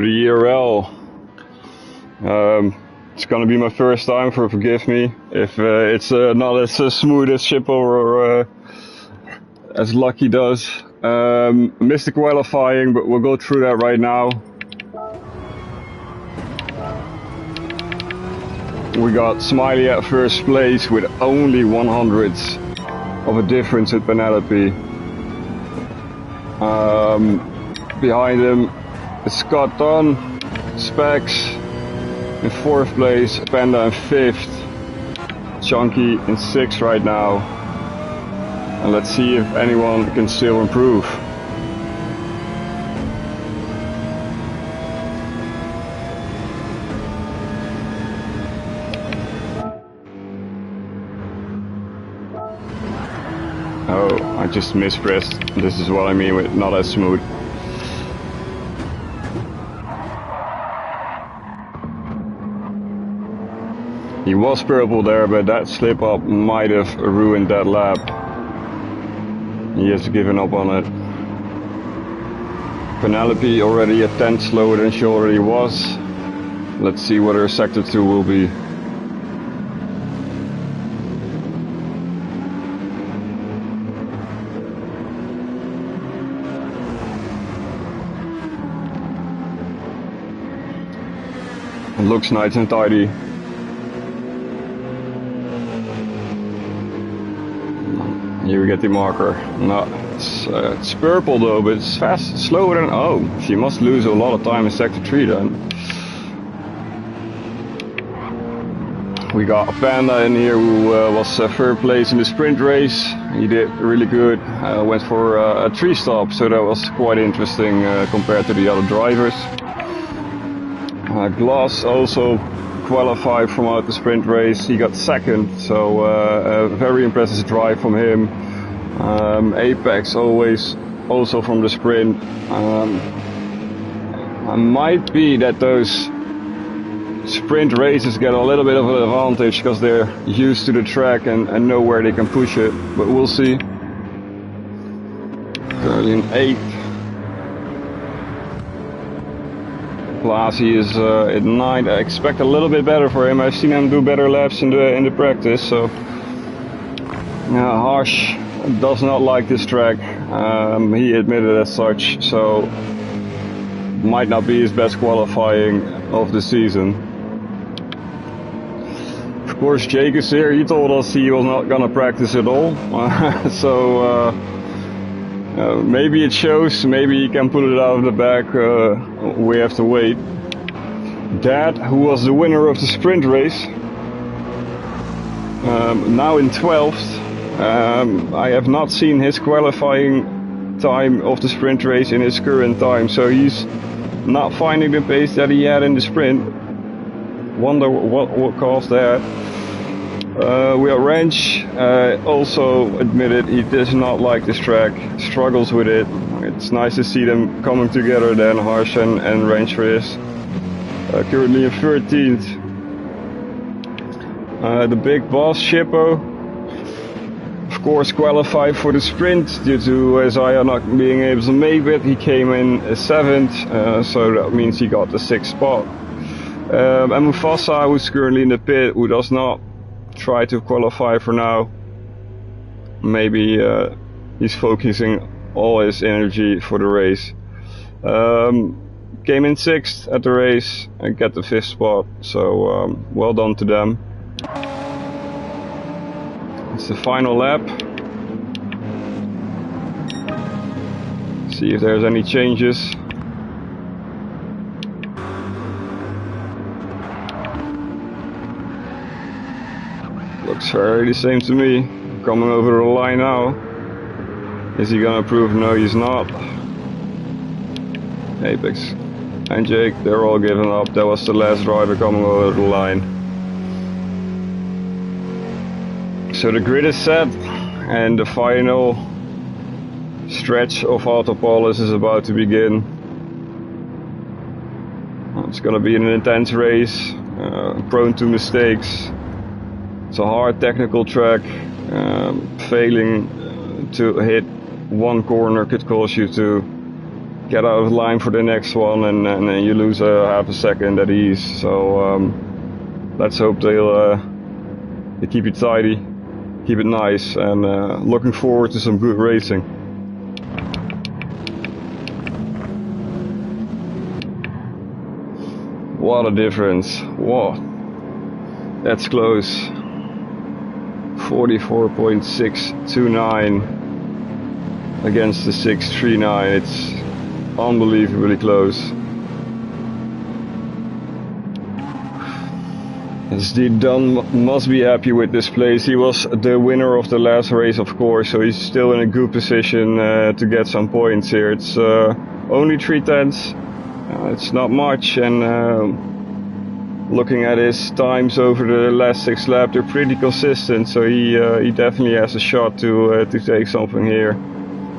The ERL. It's gonna be my first time, forgive me if it's not as smooth as Shippo or as Lucky does. Missed the qualifying, but we'll go through that right now. We got Smiley at first place with only 100ths of a difference with Penelope. Behind him is Scott Dunn, Specs in 4th place, Panda in 5th, Chunky in 6th right now. And let's see if anyone can still improve. Oh, I just mispressed. This is what I mean with not as smooth. He was purple there, but that slip up might have ruined that lap. He has given up on it. Penelope already a 10th slower than she already was. Let's see what her sector 2 will be. It looks nice and tidy. Here we get the marker. No, it's purple though, but it's fast, slower than. Oh, she must lose a lot of time in sector 3 then. We got a Panda in here who was 3rd place in the sprint race. He did really good. Went for a 3-stop, so that was quite interesting compared to the other drivers. Glass also qualified from out the sprint race. He got 2nd, so a very impressive drive from him. Apex always also from the sprint. It might be that those sprint races get a little bit of an advantage because they're used to the track and know where they can push it, but we'll see. Currently in 8th. Blasi is at 9th. I expect a little bit better for him. I've seen him do better laps in the practice. So yeah, Harsh does not like this track. He admitted as such. So might not be his best qualifying of the season. Of course, Jake is here. He told us he was not gonna practice at all. So. Maybe it shows, maybe he can put it out of the bag, we have to wait. Dad, who was the winner of the sprint race, now in 12th. I have not seen his qualifying time of the sprint race in his current time, so he's not finding the pace that he had in the sprint. Wonder what caused that. We are Wrench also admitted he does not like this track, struggles with it. It's nice to see them coming together then, Harsh and Wrench for this. Currently in 13th. The big boss, Shippo, of course qualified for the sprint due to Isaiah not being able to make it. He came in 7th, so that means he got the 6th spot. And Mufasa, who's currently in the pit, who does not try to qualify for now. Maybe he's focusing all his energy for the race. Came in 6th at the race and got the 5th spot, so well done to them. It's the final lap. See if there's any changes. Looks very the same to me. Coming over the line now. Is he gonna improve? No, he's not. Apex and Jake, they're all giving up. That was the last driver coming over the line. So the grid is set and the final stretch of Autopolis is about to begin. It's gonna be an intense race, prone to mistakes. It's a hard technical track. Failing to hit one corner could cause you to get out of line for the next one, and then you lose a half a second at ease. So let's hope they keep it tidy, keep it nice, and looking forward to some good racing. What a difference. Whoa, that's close. 44.629 against the 639. It's unbelievably close. SD Dunn must be happy with this place. He was the winner of the last race, of course, so he's still in a good position to get some points here. It's only 3/10. It's not much, and looking at his times over the last 6 laps, they're pretty consistent, so he definitely has a shot to take something here.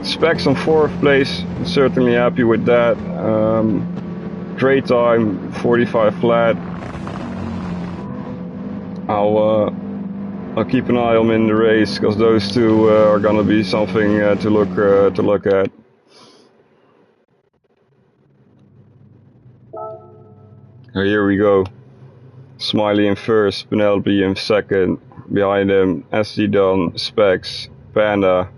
Specs on 4th place, certainly happy with that. Great time, 45 flat. I'll keep an eye on him in the race, because those two are gonna be something to look at. Here we go. Smiley in first, Penelope in second. Behind him, SD Dunn, Specs, Panda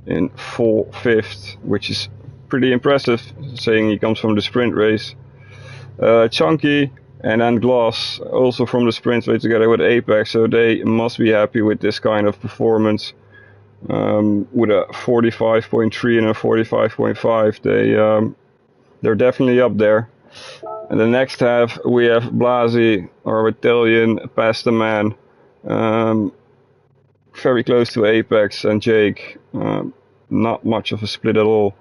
in 5th, which is pretty impressive, saying he comes from the sprint race. Chunky and then Gloss, also from the sprint race together with Apex, so they must be happy with this kind of performance. With a 45.3 and a 45.5, they're definitely up there. And the next half we have Blasi, our Italian, past the man, very close to Apex and Jake. Not much of a split at all.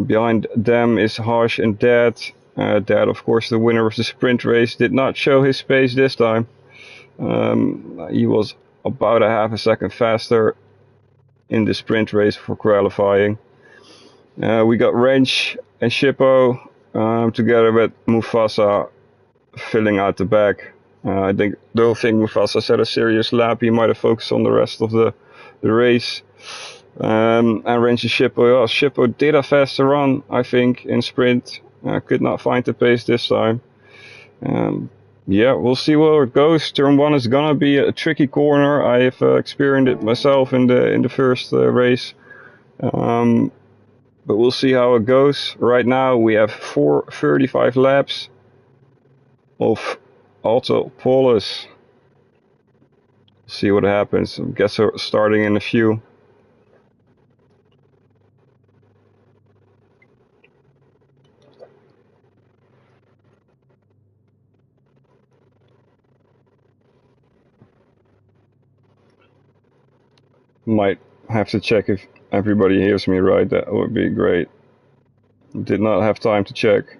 Behind them is Harsh and Dad. Dad, of course, the winner of the sprint race, did not show his pace this time. He was about a half a second faster in the sprint race for qualifying. We got Wrench and Shippo together with Mufasa filling out the back. I don't think Mufasa set a serious lap. He might have focused on the rest of the race. And Wrench and Shippo, Shippo did a faster run, I think, in sprint. Could not find the pace this time. Yeah, we'll see where it goes. Turn 1 is gonna be a tricky corner. I have experienced it myself in the first race. But we'll see how it goes. Right now we have 435 laps of Auto Polis. See what happens. I guess we're starting in a few. Might have to check if everybody hears me right. That would be great. Did not have time to check.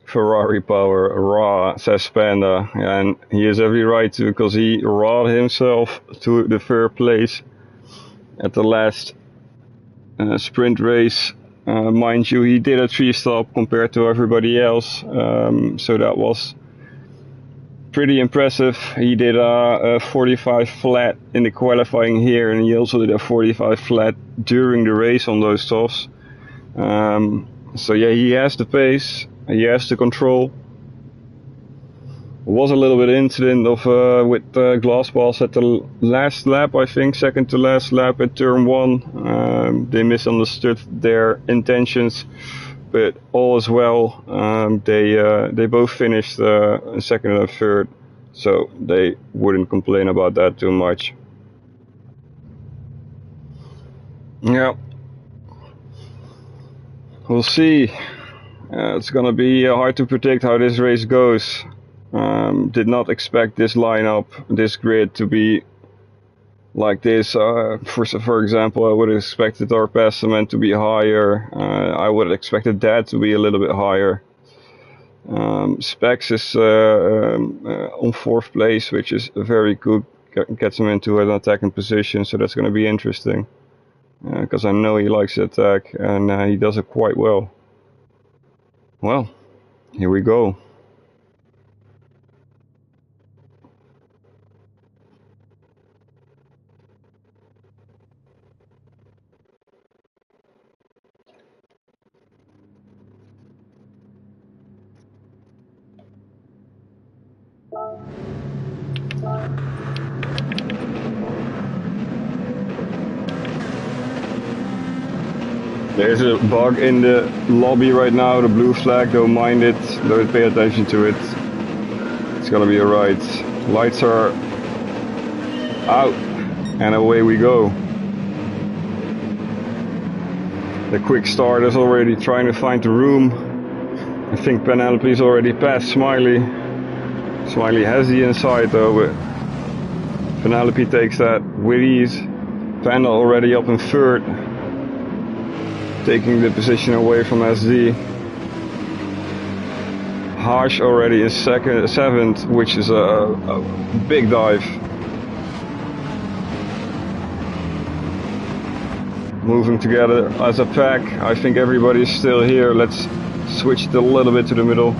Ferrari power, raw, says Panda, and he has every right to, because he rawed himself to the 3rd place at the last sprint race. Mind you, he did a 3-stop compared to everybody else, so that was pretty impressive. He did a 45 flat in the qualifying here, and he also did a 45 flat during the race on those stops. So yeah, he has the pace, he has the control. There was a little bit of incident with glass balls at the last lap, I think, second to last lap at turn 1. They misunderstood their intentions, but all is well. They both finished second and third, so they wouldn't complain about that too much. Yeah, we'll see. It's gonna be hard to predict how this race goes. Did not expect this lineup, this grid to be like this. For example, I would have expected our passament to be higher. I would have expected that to be a little bit higher. Specs is on 4th place, which is very good. Gets him into an attacking position, so that's going to be interesting. Because I know he likes to attack, and he does it quite well. Well, here we go. There's a bug in the lobby right now, the blue flag, don't mind it, don't pay attention to it. It's gonna be alright. Lights are out, and away we go. The quick start is already trying to find the room. I think Penelope's already passed Smiley. Smiley has the inside though, but Penelope takes that with ease. Panda already up in third, taking the position away from SD. Harsh already in seventh, which is a big dive. Moving together as a pack. I think everybody's still here. Let's switch it a little bit to the middle.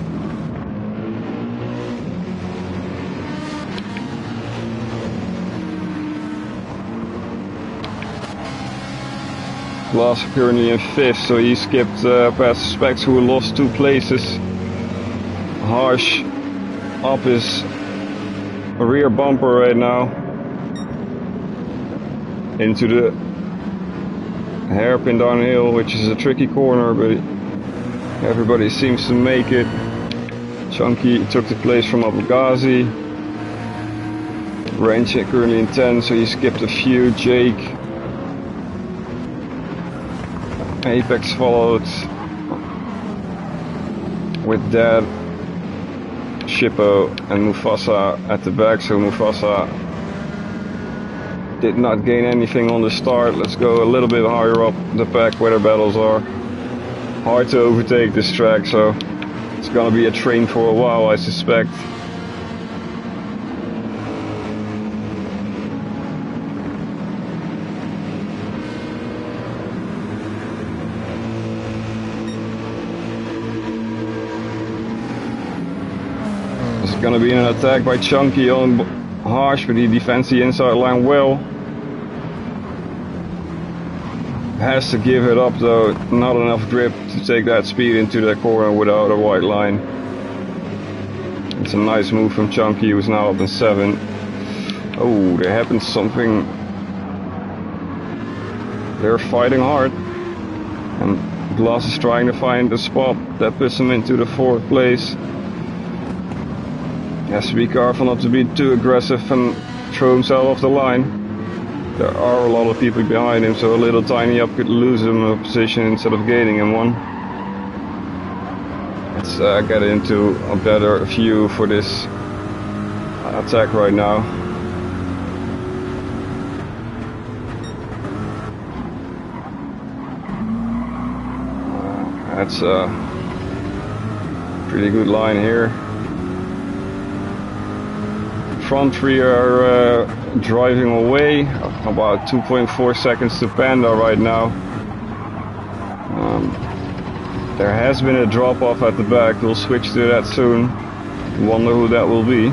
Glass currently in fifth, so he skipped past Specs, who lost 2 places. Harsh up his rear bumper right now into the hairpin downhill, which is a tricky corner, but everybody seems to make it. Chunky took the place from Abulghazi. Range currently in 10, so he skipped a few. Jake. Apex followed with Dad, Shippo and Mufasa at the back, so Mufasa did not gain anything on the start. Let's go a little bit higher up the pack where the battles are. Hard to overtake this track, so it's gonna be a train for a while, I suspect. It's gonna be an attack by Chunky on Harsh, but he defends the inside line well. Has to give it up though, not enough grip to take that speed into the corner without a white line. It's a nice move from Chunky, who's now up in 7. Oh, there happened something. They're fighting hard. And Glass is trying to find a spot that puts him into the 4th place. Has to be careful not to be too aggressive and throw himself off the line. There are a lot of people behind him, so a little tiny up could lose him a position instead of gaining him one. Let's get into a better view for this attack right now. That's a pretty good line here. Front 3 are driving away, about 2.4 seconds to Panda right now. There has been a drop off at the back, we'll switch to that soon. Wonder who that will be.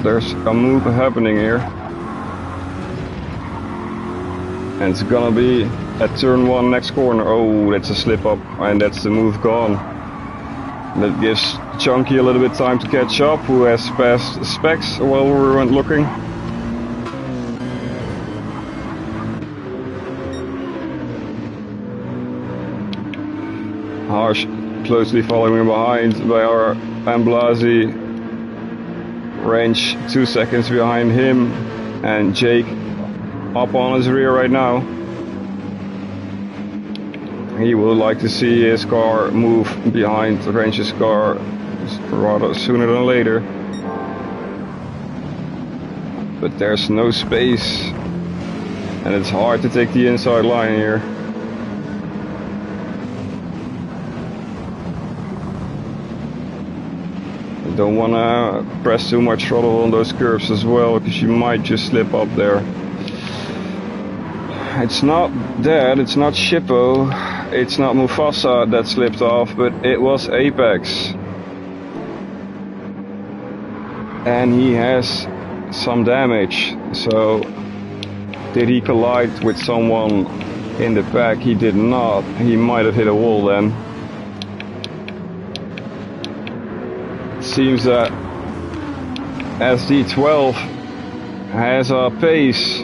There's a move happening here. And it's gonna be at turn 1 next corner. Oh, that's a slip up, and that's the move gone. That gives Chunky a little bit time to catch up, who has passed Specs while we weren't looking. Harsh closely following behind by our Amblazi. Range 2 seconds behind him, and Jake up on his rear right now. He would like to see his car move behind Range's car rather sooner than later. But there's no space, and it's hard to take the inside line here. You don't want to press too much throttle on those curves as well, because you might just slip up there. It's not Dad, it's not Shippo, it's not Mufasa that slipped off, but it was Apex. And he has some damage, so did he collide with someone in the back? He did not. He might have hit a wall then. seems that SD12 has a pace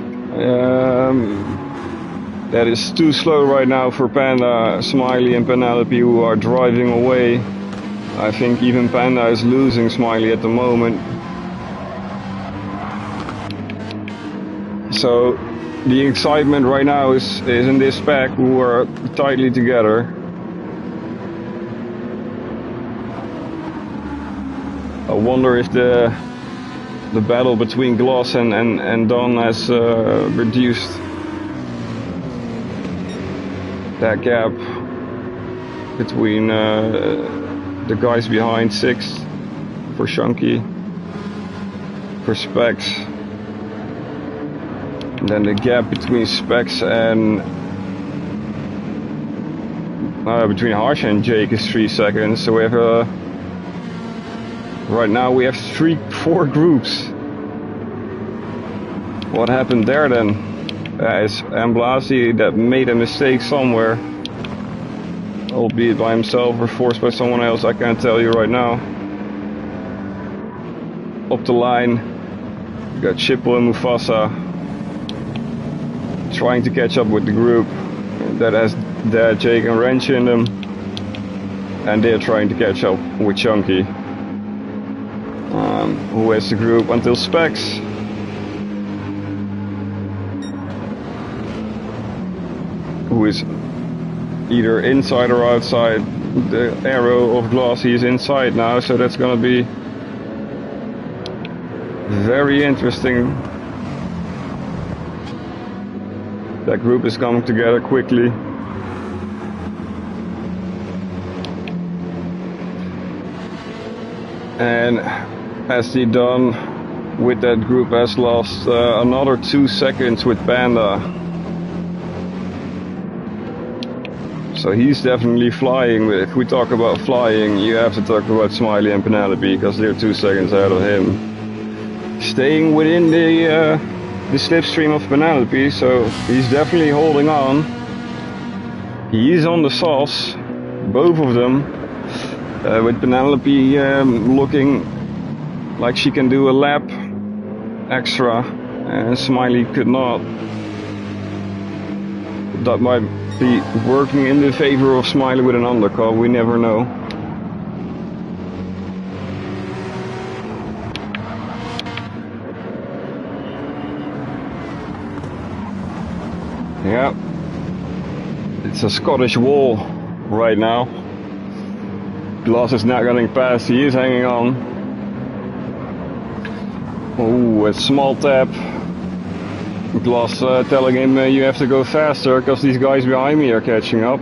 that is too slow right now for Panda, Smiley and Penelope, who are driving away. I think even Panda is losing Smiley at the moment. So the excitement right now is in this pack, who are tightly together. I wonder if the battle between Gloss and Don has reduced that gap between the guys behind. 6th for Chunky, for Specs, and then the gap between Specs and between Harsh and Jake is 3 seconds. So we have right now we have 4 groups. What happened there then? It's Amblasi that made a mistake somewhere, albeit by himself or forced by someone else. I can't tell you right now. Up the line, we got Chippo and Mufasa trying to catch up with the group that has Jake and Wrench in them, and they're trying to catch up with Chunky, who has the group until Specs. Who is either inside or outside. The arrow of Glossy is inside now, so that's gonna be very interesting. That group is coming together quickly. And SD Don with that group has lost another 2 seconds with Panda. So he's definitely flying. If we talk about flying, you have to talk about Smiley and Penelope, because they're 2 seconds ahead of him. Staying within the slipstream of Penelope, so he's definitely holding on. He is on the sauce, both of them, with Penelope looking like she can do a lap extra, and Smiley could not. That might be working in the favor of Smiley with an undercut, we never know. Yeah, it's a Scottish wall right now. Gloss is not getting past, he is hanging on. Oh, a small tap. Gloss telling him you have to go faster because these guys behind me are catching up.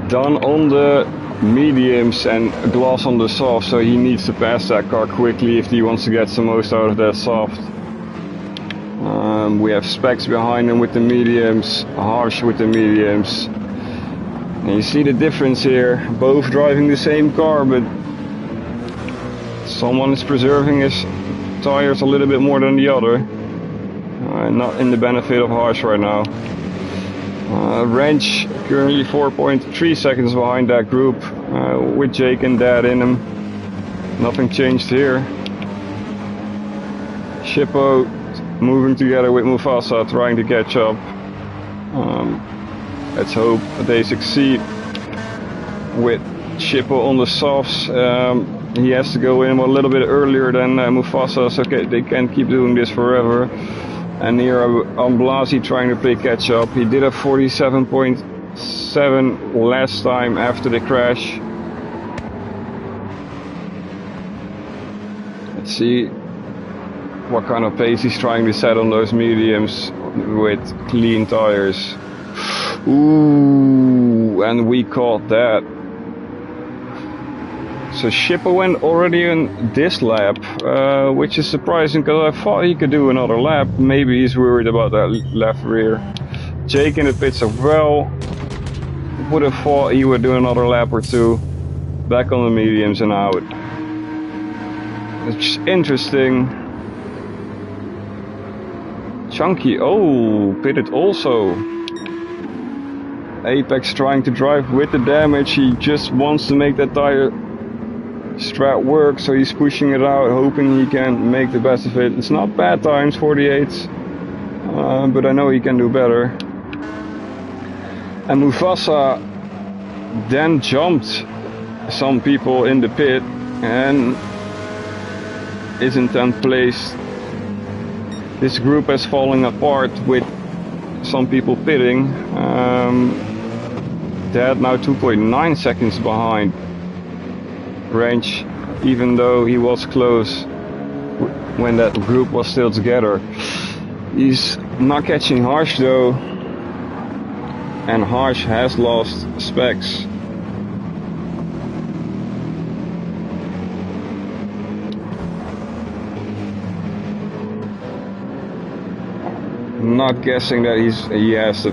Done on the mediums and Gloss on the soft, so he needs to pass that car quickly if he wants to get the most out of that soft. We have Specs behind him with the mediums, Harsh with the mediums. And you see the difference here, both driving the same car, but someone is preserving his tires a little bit more than the other. Not in the benefit of Harsh right now. Wrench currently 4.3 seconds behind that group, with Jake and Dad in him. Nothing changed here. Shippo moving together with Mufasa, trying to catch up. Let's hope they succeed. With Shippo on the softs, he has to go in a little bit earlier than Mufasa, so they can't keep doing this forever. And here Amblasi trying to play catch up. He did a 47.7 last time after the crash. Let's see what kind of pace he's trying to set on those mediums with clean tires. Ooh, and we caught that. So Shippo went already in this lap, which is surprising because I thought he could do another lap. Maybe he's worried about that left rear. Jake in the pits as well. Would have thought he would do another lap or two. Back on the mediums and out. It's interesting. Chunky, oh, pitted also. Apex trying to drive with the damage. He just wants to make that tire strat works, so he's pushing it out, hoping he can make the best of it. It's not bad times, 48s, but I know he can do better. And Mufasa then jumped some people in the pit and is in 10th place. This group is falling apart with some people pitting. Dad now 2.9 seconds behind Range, even though he was close when that group was still together. He's not catching Harsh though, and Harsh has lost Specs. Not guessing that he has to.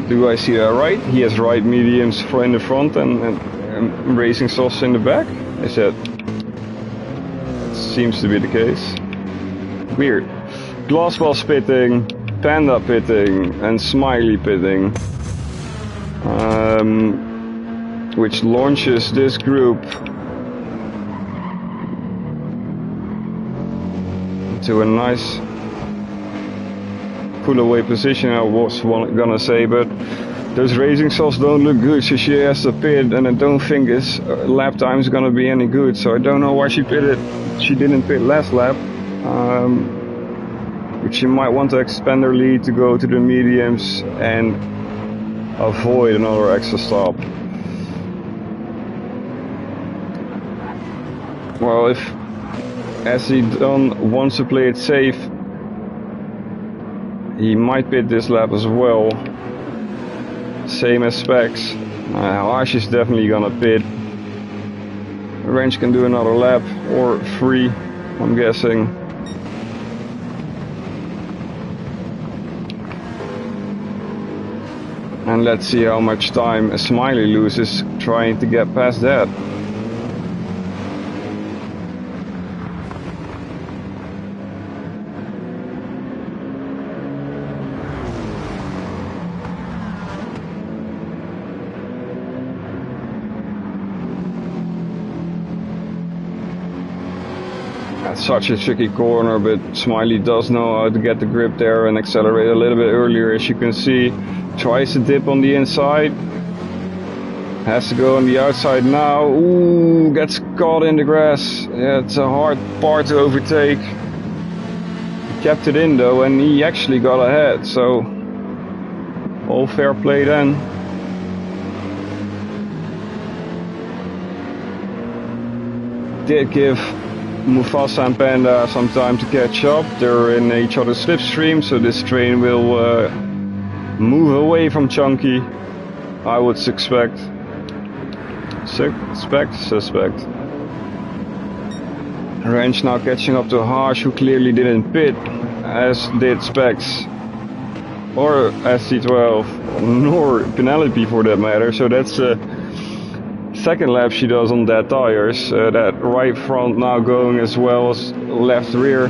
Do I see that right? He has right mediums in the front and racing sauce in the back? Is that? Seems to be the case. Weird. Glasswell's pitting, Panda pitting, and Smiley pitting. Which launches this group to a nice pull away position, I was gonna say, but those racing sauce don't look good, so she has to pit, and I don't think his lap time is gonna be any good, so I don't know why she pitted. She didn't pit last lap, but she might want to expand her lead to go to the mediums and avoid another extra stop. Well, if SC Dunn wants to play it safe, he might pit this lap as well, same as Specs. Harsh is definitely gonna pit. Range can do another lap or 3, I'm guessing. And let's see how much time Smiley loses trying to get past that. Such a tricky corner, but Smiley does know how to get the grip there and accelerate a little bit earlier. As you can see, tries to dip on the inside, has to go on the outside now. Ooh, gets caught in the grass. Yeah, it's a hard part to overtake. He kept it in though, and he actually got ahead, so all fair play then. Did give Mufasa and Panda some time to catch up. They're in each other's slipstream, so this train will move away from Chunky, I would suspect. Suspect. Range now catching up to Harsh, who clearly didn't pit, as did Specs, or SC12, nor Penelope for that matter, so that's second lap she does on dead tires. That right front now going as well as left rear.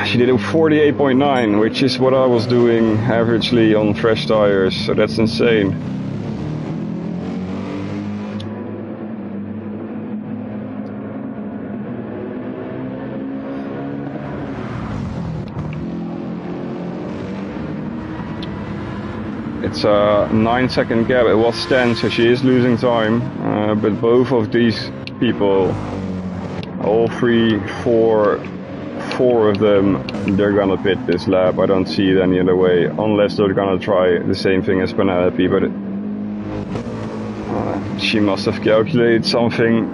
She did a 48.9, which is what I was doing averagely on fresh tires, so that's insane. It's a 9-second gap. It was 10, so she is losing time. But both of these people, all three, four of them, they're gonna pit this lap. I don't see it any other way, unless they're gonna try the same thing as Penelope. But she must have calculated something.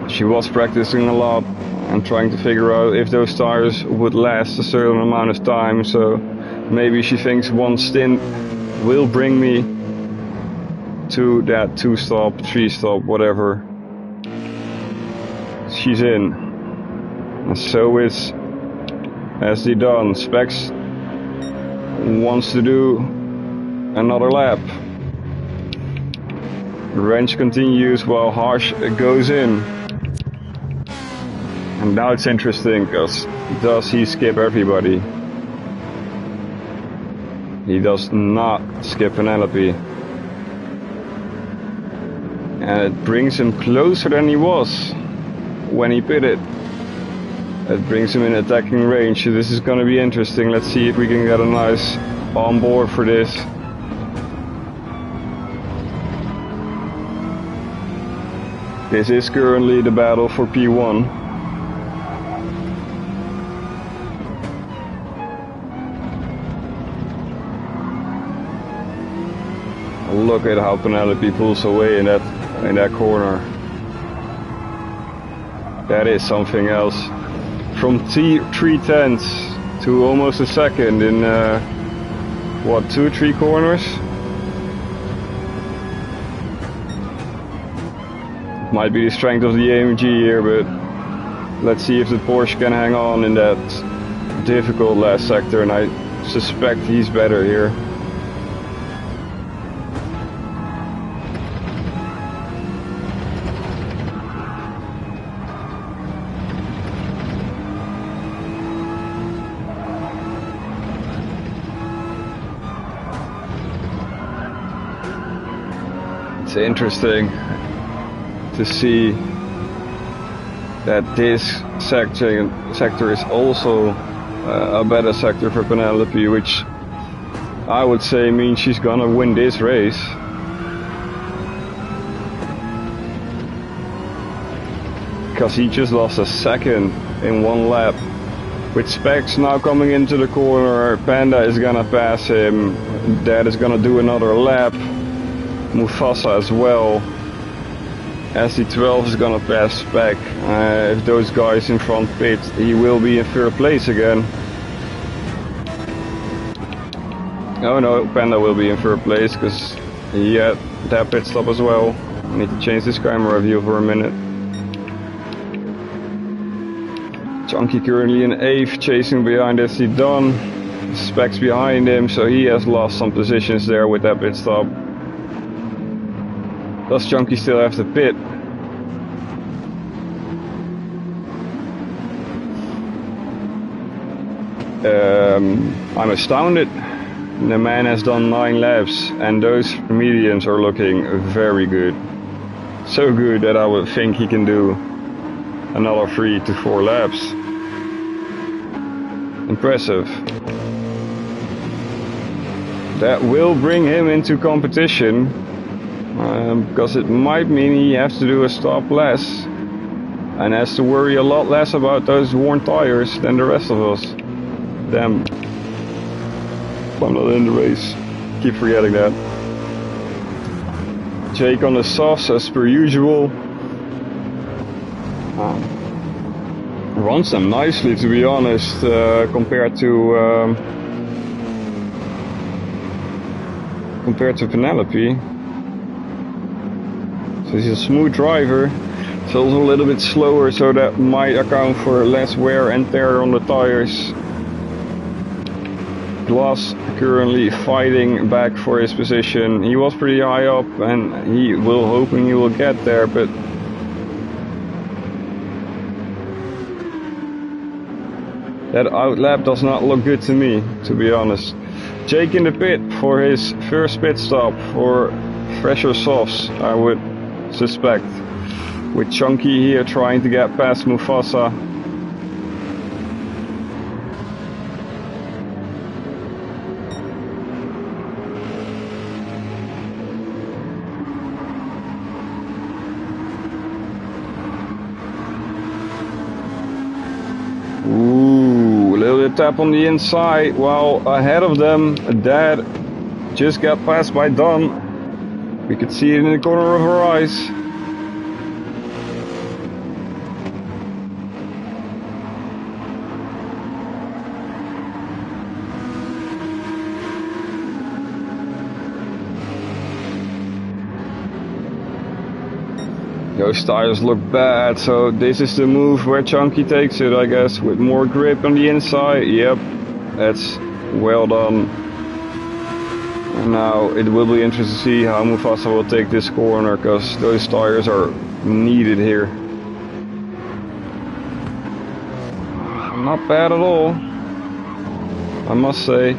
She was practicing a lot and trying to figure out if those tires would last a certain amount of time, so maybe she thinks one stint will bring me to that 2-stop, 3-stop, whatever. She's in, and so is SD Dunn. Specs wants to do another lap. Range continues while Harsh goes in. And now it's interesting, because does he skip everybody? He does not skip Penelope. and it brings him closer than he was when he pitted. It brings him in attacking range, so this is going to be interesting. Let's see if we can get a nice on board for this. This is currently the battle for P1. Look at how Penelope pulls away in that corner. That is something else. From 3/10 to almost a second in what, 2-3 corners? Might be the strength of the AMG here, but let's see if the Porsche can hang on in that difficult last sector, and I suspect he's better here. It's interesting to see that this sector is also a better sector for Penelope, which I would say means she's gonna win this race. Because he just lost a second in one lap. With Specs now coming into the corner, Panda is gonna pass him, Dad is gonna do another lap, Mufasa as well. SC12 is gonna pass Spec. If those guys in front pit, he will be in third place again. Oh no, Panda will be in third place because he had that pit stop as well. I need to change this camera view for a minute. Chunky currently in 8th, chasing behind SC Don. Specs behind him, so he has lost some positions there with that pit stop. Does Chunky still have to pit? I'm astounded. The man has done 9 laps and those mediums are looking very good. So good that I would think he can do another 3 to 4 laps. Impressive. That will bring him into competition. Because it might mean he has to do a stop less and has to worry a lot less about those worn tires than the rest of us. Damn, I'm not in the race, keep forgetting that. Jake on the softs as per usual. Runs them nicely, to be honest, compared to Penelope. So he's a smooth driver. It's also a little bit slower, so that might account for less wear and tear on the tires. Glass currently fighting back for his position. He was pretty high up and he will hoping he will get there, but that outlap does not look good to me, to be honest. Jake in the pit for his first pit stop for fresher softs, I would suspect. With Chunky here trying to get past Mufasa. Ooh, a little bit tap on the inside while ahead of them Dad just got passed by Don. We could see it in the corner of her eyes. Those tires look bad, so this is the move where Chunky takes it, I guess, with more grip on the inside. Yep, that's well done. And now it will be interesting to see how Mufasa will take this corner, because those tires are needed here. Not bad at all, I must say.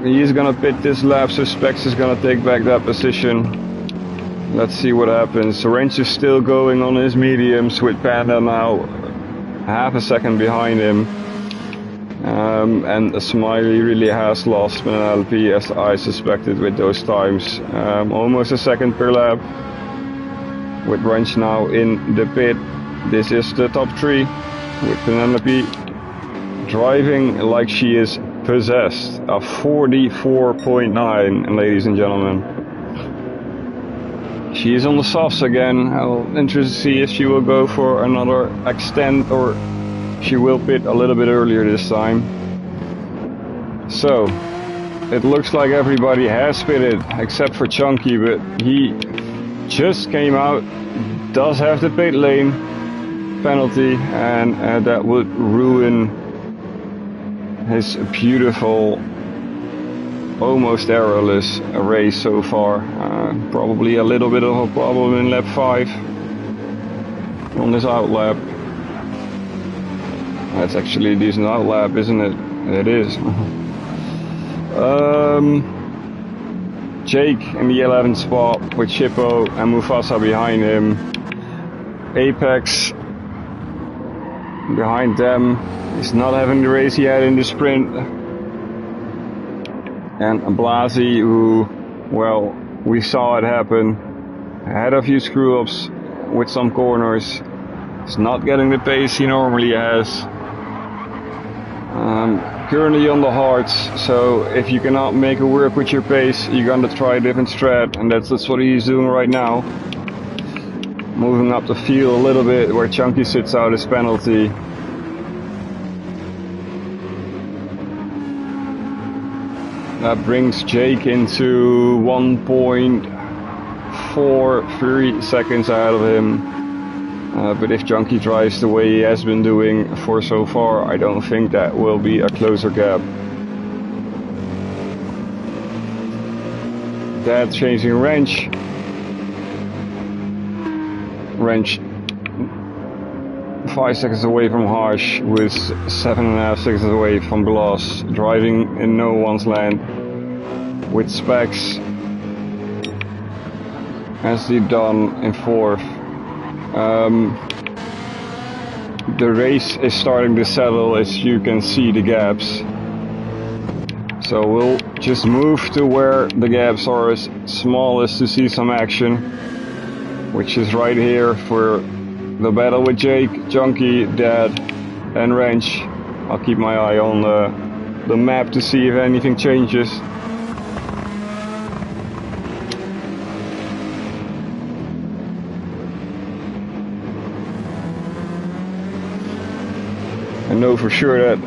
He is gonna pit this lap, so Specs is gonna take back that position. Let's see what happens. Wrench is still going on his mediums with Panda now half a second behind him. And Smiley really has lost Penelope, as I suspected with those times. Almost a second per lap. With Wrench now in the pit. This is the top three, with Penelope driving like she is possessed. A 44.9, ladies and gentlemen. She is on the softs again. I'm interested to see if she will go for another extend or she will pit a little bit earlier this time. So, it looks like everybody has pitted except for Chunky, but he just came out, does have the pit lane penalty, and that would ruin his beautiful, almost errorless race so far. Probably a little bit of a problem in lap 5 on this outlap. That's actually a decent outlap, isn't it? It is. Jake in the 11th spot with Chippo and Mufasa behind him. Apex behind them. He's not having the race yet in the sprint. And Blasi, who, well, we saw it happen, had a few screw-ups with some corners. He's not getting the pace he normally has. Currently on the hards, so if you cannot make it work with your pace, you're gonna try a different strat, and that's what he's doing right now. Moving up the field a little bit where Chunky sits out his penalty. That brings Jake into 1.43 seconds ahead of him. But if Chunky drives the way he has been doing for so far, I don't think that will be a closer gap. That changing wrench. Wrench 5 seconds away from Harsh, with 7.5 seconds away from Gloss, driving in no one's land with Specs as he done in 4th. The race is starting to settle, as you can see the gaps. So we'll just move to where the gaps are as small as to see some action, which is right here for the battle with Jake, Chunky, Dad, and Wrench. I'll keep my eye on the map to see if anything changes. I know for sure that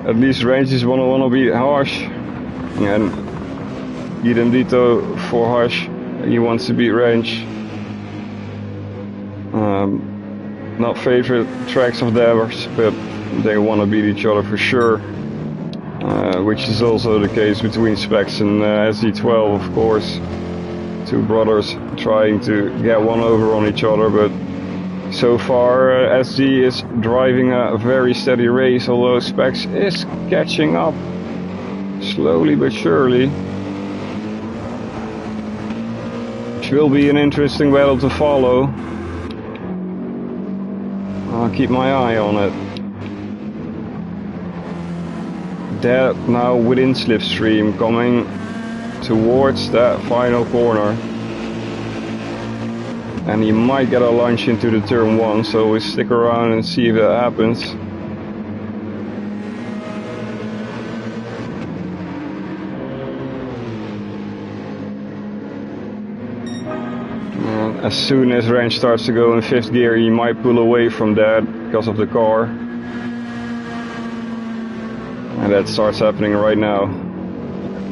at least Wrench is wanna beat Harsh, and idem dito for Harsh. He wants to beat Wrench. Not favorite tracks of theirs, but they want to beat each other for sure. Which is also the case between Specs and SC12, of course. Two brothers trying to get one over on each other, but so far SC is driving a very steady race, although Specs is catching up slowly but surely. Which will be an interesting battle to follow. I'll keep my eye on it. That now within slipstream, coming towards that final corner. And he might get a lunge into the turn 1, so we'll stick around and see if that happens. As soon as Wrench starts to go in 5th gear, he might pull away from that because of the car. And that starts happening right now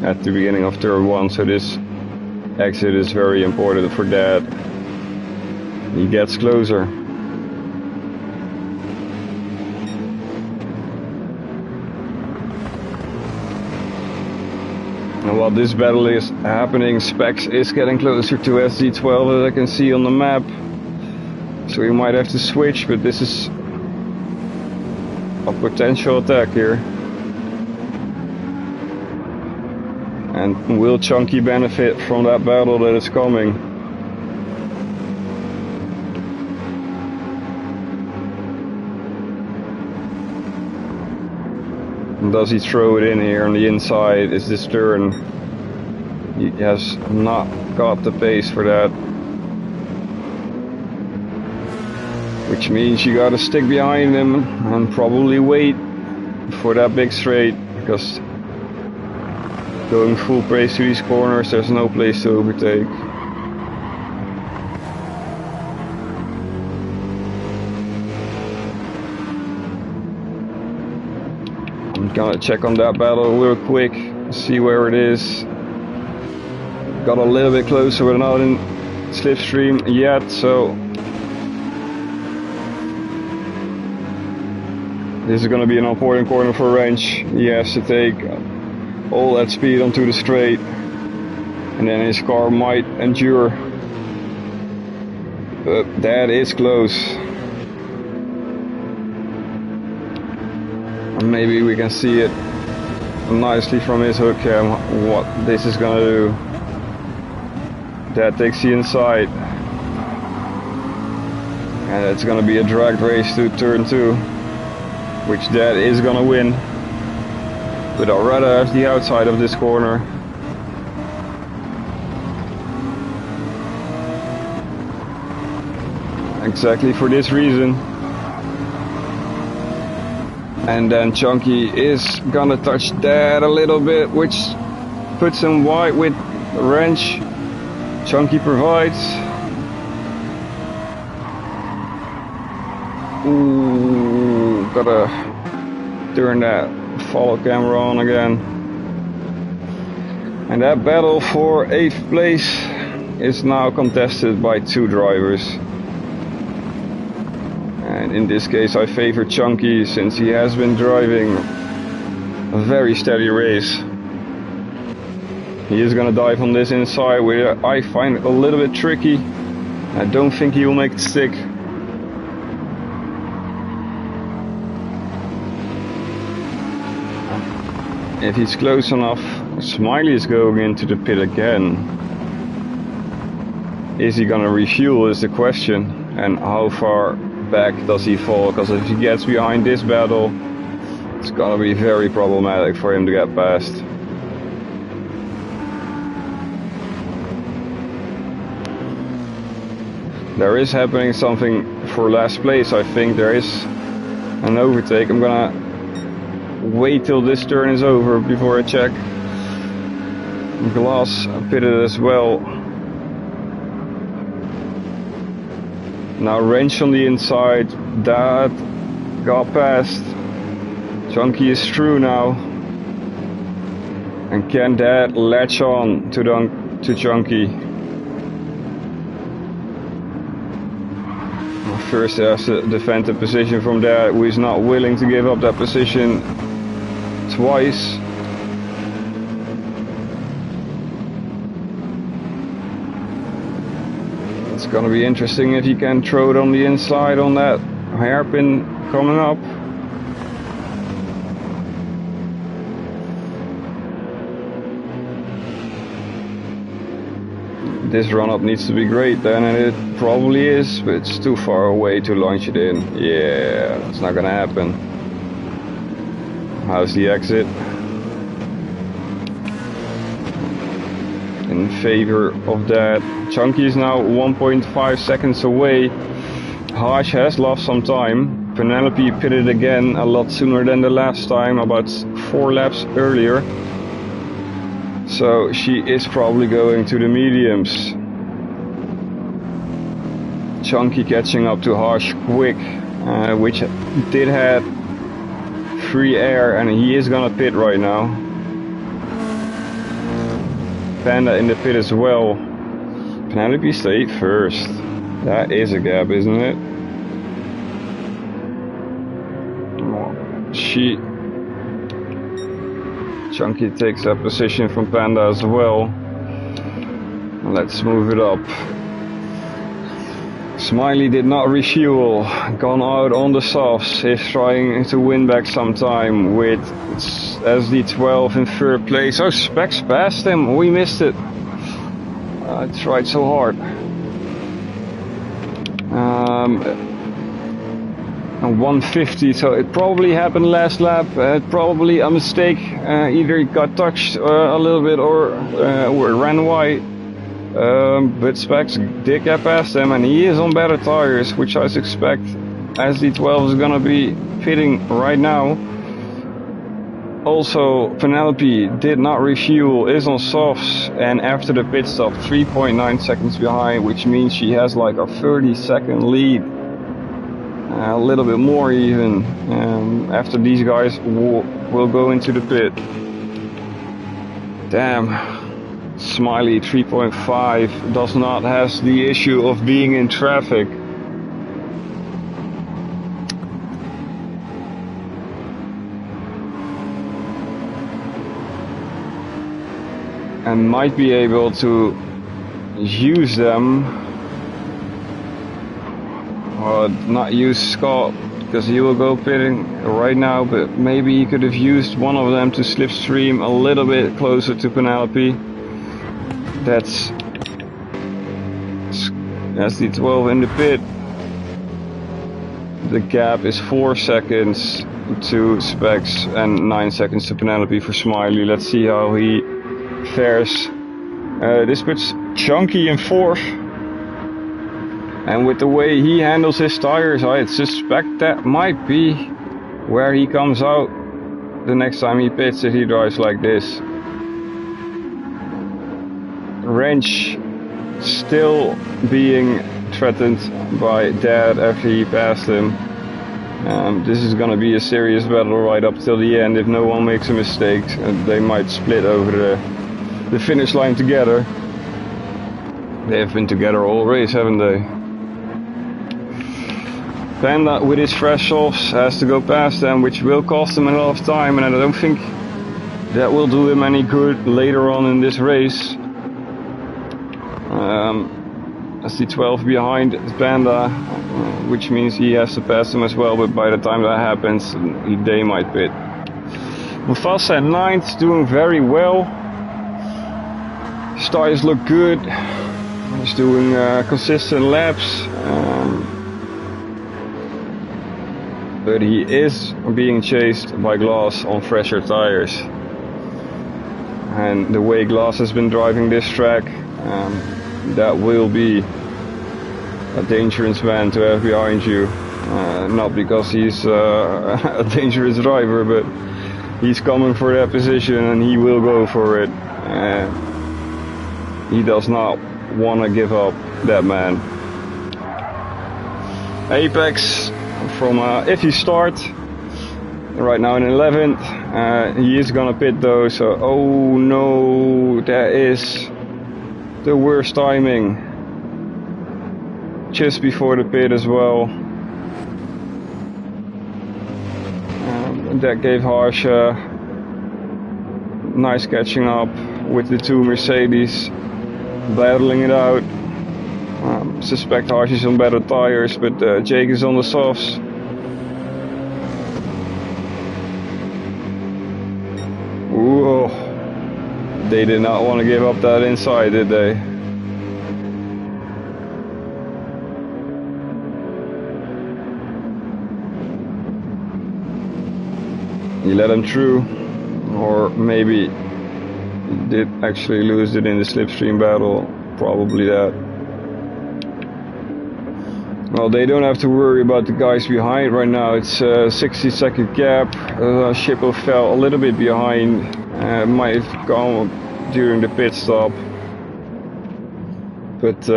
at the beginning of turn 1, so this exit is very important for that. He gets closer. And while this battle is happening, Specs is getting closer to SD12, as I can see on the map. So we might have to switch, but this is a potential attack here. And will Chunky benefit from that battle that is coming? Does he throw it in here on the inside? Is this turn? He has not got the pace for that. Which means you gotta stick behind him and probably wait for that big straight, because going full pace to these corners, there's no place to overtake. I'm gonna check on that battle real quick, see where it is. Got a little bit closer, but not in slipstream yet, so this is going to be an important corner for Wrench. He has to take all that speed onto the straight, and then his car might endure. But that is close. And maybe we can see it nicely from his hook cam what this is going to do. That takes the inside. And it's going to be a dragged race to turn 2. Which that is gonna win, but I'd rather have the outside of this corner. Exactly for this reason. And then Chunky is gonna touch that a little bit, which puts him wide with Wrench. Chunky provides. Ooh, gotta turn that follow camera on again. And that battle for 8th place is now contested by 2 drivers. And in this case I favor Chunky, since he has been driving a very steady race. He is gonna dive on this inside, which I find a little bit tricky. I don't think he will make it stick. If he's close enough, Smiley is going into the pit again. Is he gonna refuel is the question, and how far back does he fall? Because if he gets behind this battle, it's gonna be very problematic for him to get past. There is happening something for last place. I think there is an overtake. I'm gonna wait till this turn is over before I check. Glass pitted as well. Now Wrench on the inside. That got past. Chunky is through now. And can that latch on to Chunky? First has to defend the position from there, who is not willing to give up that position twice. It's gonna be interesting if he can throw it on the inside on that hairpin coming up. This run-up needs to be great then, and it probably is, but it's too far away to launch it in. Yeah, it's not gonna happen. How's the exit? In favor of that. Chunky is now 1.5 seconds away. Haas has lost some time. Penelope pitted again a lot sooner than the last time, about 4 laps earlier. So she is probably going to the mediums. Chunky catching up to Harsh quick, which did have free air, and he is gonna pit right now. Panda in the pit as well. Penelope stayed first. That is a gap, isn't it? Chunky takes that position from Panda as well. Let's move it up. Smiley did not refuel, gone out on the softs. He's trying to win back some time with SD12 in 3rd place. Oh, Specs passed him, we missed it. I tried so hard. 150, so it probably happened last lap. Probably a mistake. Either he got touched a little bit or ran wide. But Specs did get past him, and he is on better tires, which I suspect SD12 is gonna be pitting right now. Also, Penelope did not refuel, is on softs, and after the pit stop 3.9 seconds behind, which means she has like a 30-second lead. A little bit more even, after these guys will go into the pit. Damn, Smiley 3.5 does not have the issue of being in traffic. And might be able to use them. Not use Scott, because he will go pitting right now, but maybe he could have used one of them to slipstream a little bit closer to Penelope. That's the 12 in the pit. The gap is 4 seconds to Specs and 9 seconds to Penelope for Smiley. Let's see how he fares. This puts Chunky in 4th. And with the way he handles his tires, I suspect that might be where he comes out the next time he pits if he drives like this. Wrench still being threatened by Dad after he passed him. This is gonna be a serious battle right up till the end if no one makes a mistake. They might split over the finish line together. They have been together all race, haven't they? Panda with his fresh softs has to go past them, which will cost him a lot of time, and I don't think that will do him any good later on in this race. SD12 behind Panda, which means he has to pass him as well, but by the time that happens, they might pit. Mufasa at 9th, doing very well. His tires look good. He's doing consistent laps. But he is being chased by Glass on fresher tires. And the way Glass has been driving this track, that will be a dangerous man to have behind you. Not because he's a dangerous driver, but he's coming for that position and he will go for it. He does not want to give up, that man. Apex from iffy start, right now in 11th. He is gonna pit though, so oh no, that is the worst timing. Just before the pit as well. That gave Harsh nice catching up with the two Mercedes, battling it out. Suspect Harsh is on better tires, but Jake is on the softs. Ooh, they did not want to give up that inside, did they? He let him through, or maybe he did actually lose it in the slipstream battle. Probably that. Well, they don't have to worry about the guys behind right now. It's a 60-second gap. Shippo fell a little bit behind. Might have gone during the pit stop. But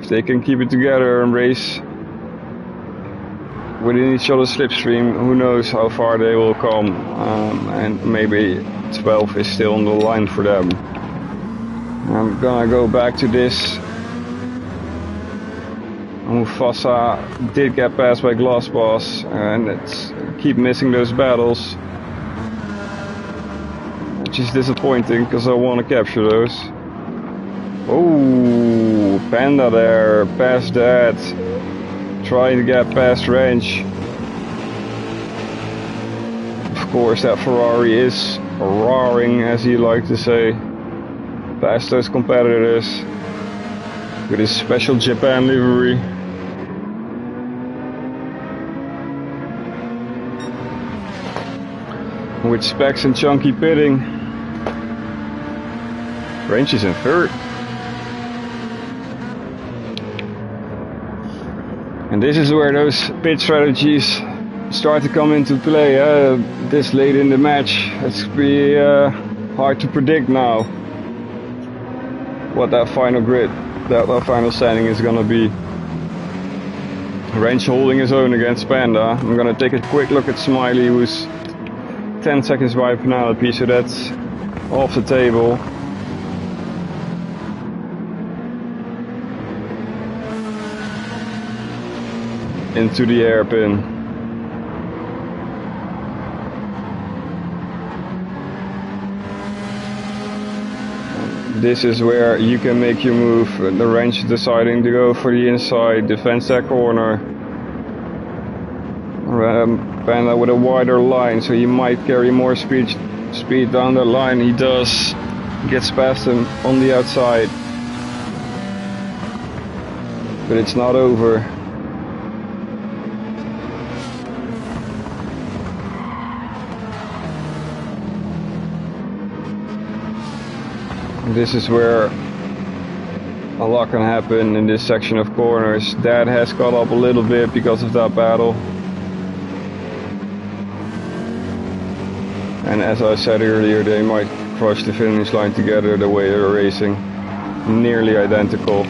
if they can keep it together and race within each other's slipstream, who knows how far they will come. And maybe 12 is still on the line for them. I'm gonna go back to this. Mufasa did get passed by Glass Boss, and it's keep missing those battles, which is disappointing because I want to capture those. Oh, Panda there, past that, trying to get past Ranch. Of course, that Ferrari is roaring, as he liked to say, past those competitors with his special Japan livery. with Specs and Chunky pitting. Range is in third. And this is where those pit strategies start to come into play. This late in the match, it's be hard to predict now what that final grid, that final standing is gonna be. Range holding his own against Panda. I'm gonna take a quick look at Smiley, who's 10 seconds by Penelope, so that's off the table. Into the hairpin. This is where you can make your move. The range deciding to go for the inside, defends that corner. Panda with a wider line, so he might carry more speed down the line. He does. Gets past him on the outside. But it's not over. This is where a lot can happen in this section of corners. Dad has caught up a little bit because of that battle. And as I said earlier, they might cross the finish line together the way they're racing. Nearly identical.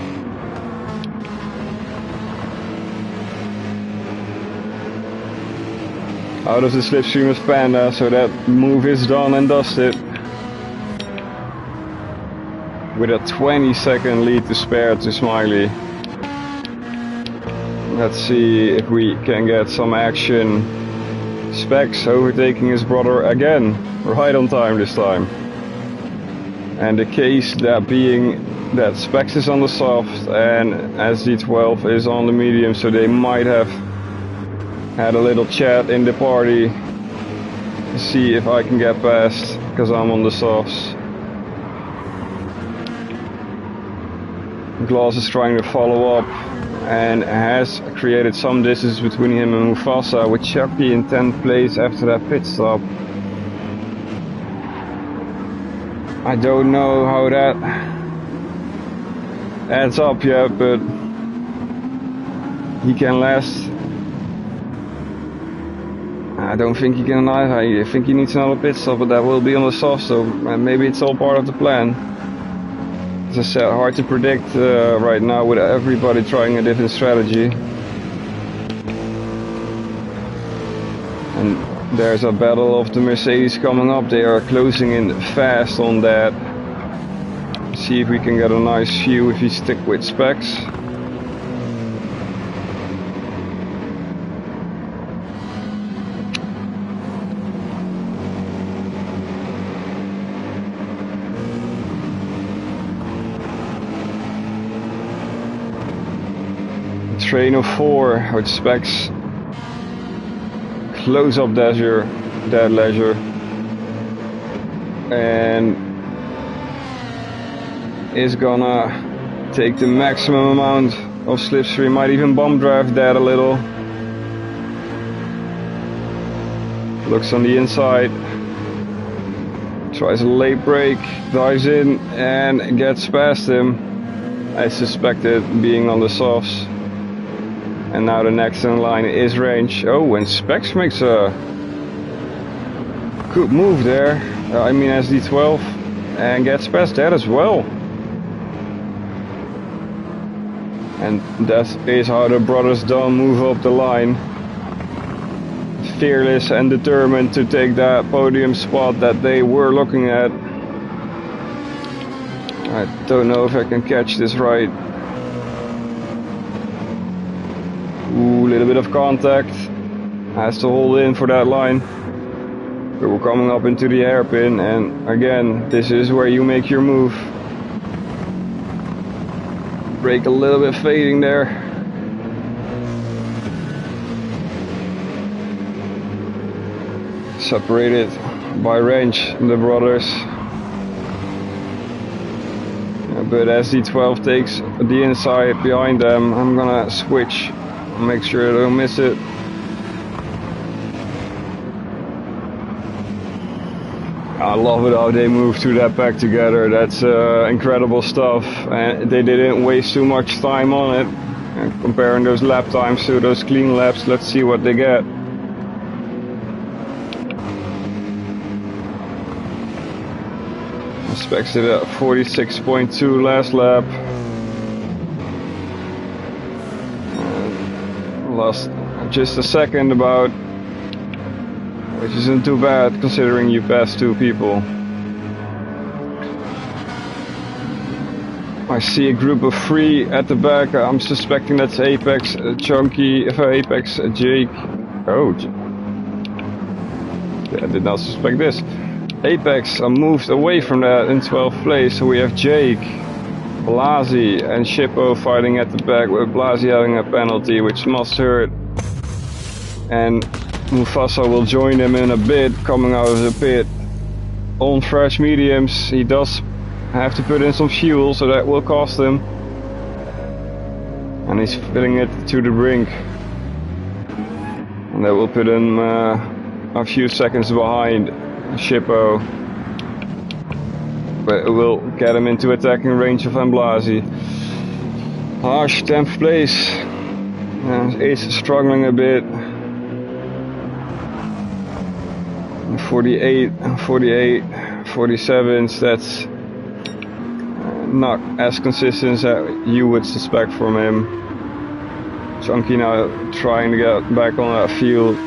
Out of the slipstream of Panda, so that move is done and dusted. With a 20-second lead to spare to Smiley. Let's see if we can get some action. Specs overtaking his brother again, right on time this time. And the case that being that Specs is on the soft and SD12 is on the medium, so they might have had a little chat in the party to see if I can get past, because I'm on the softs. Glass is trying to follow up and has created some distance between him and Mufasa, with Chucky in 10th place after that pit stop. I don't know how that adds up yet, but he can last. I don't think he can. I think he needs another pit stop, but that will be on the soft, so maybe it's all part of the plan. As I said, hard to predict right now with everybody trying a different strategy. And there's a battle of the Mercedes coming up. They are closing in fast on that. See if we can get a nice view if we stick with Specs. Train of 4 with Specs, close up dead leisure, and is gonna take the maximum amount of slipstream, might even bump drive that a little. Looks on the inside, tries a late brake, dives in and gets past him. I suspected being on the softs. And now the next in line is Range. Oh, and Specs makes a good move there. I mean SD12, and gets past that as well. And that is how the brothers don't move up the line. Fearless and determined to take that podium spot that they were looking at. I don't know if I can catch this right. Ooh, a little bit of contact. Has to hold in for that line. But we're coming up into the hairpin, and again, this is where you make your move. Brake a little bit fading there. Separated by Range, the brothers. But SD12 takes the inside behind them. I'm gonna switch. Make sure I don't miss it. I love it how they move through that pack together. That's incredible stuff. And they didn't waste too much time on it. And comparing those lap times to those clean laps, let's see what they get. Expected at 46.2 last lap. Lost just a second about, which isn't too bad considering you passed 2 people. I see a group of 3 at the back. I'm suspecting that's Apex, Chunky, Apex, Jake. Oh, I did not suspect this. Apex moved away from that in 12th place, so we have Jake, Blasi and Shippo fighting at the back, with Blasi having a penalty which must hurt. And Mufasa will join him in a bit, coming out of the pit on fresh mediums. He does have to put in some fuel, so that will cost him. And he's filling it to the brink. And that will put him a few seconds behind Shippo, but it will get him into attacking range of Blasi. Harsh 10th place, is struggling a bit. 48, 47s, that's not as consistent as you would suspect from him. Chunky now trying to get back on that field.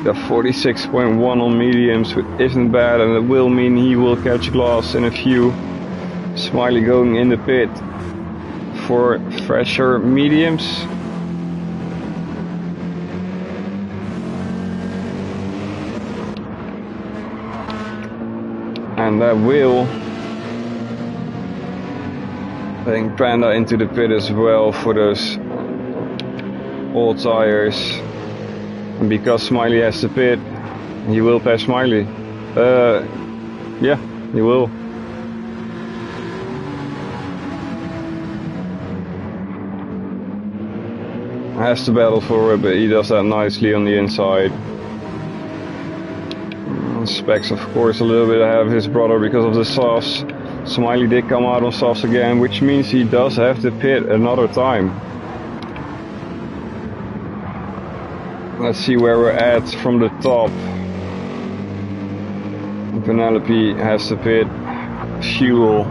The 46.1 on mediums, which isn't bad, and it will mean he will catch glass in a few. Smiley going in the pit for fresher mediums. And that will bring Panda into the pit as well for those old tires. And because Smiley has the pit, he will pass Smiley. Yeah, he will. Has to battle for it, but he does that nicely on the inside. Specs, of course, a little bit ahead of his brother because of the softs. Smiley did come out on softs again, which means he does have to pit another time. Let's see where we're at from the top. Penelope has to pit fuel.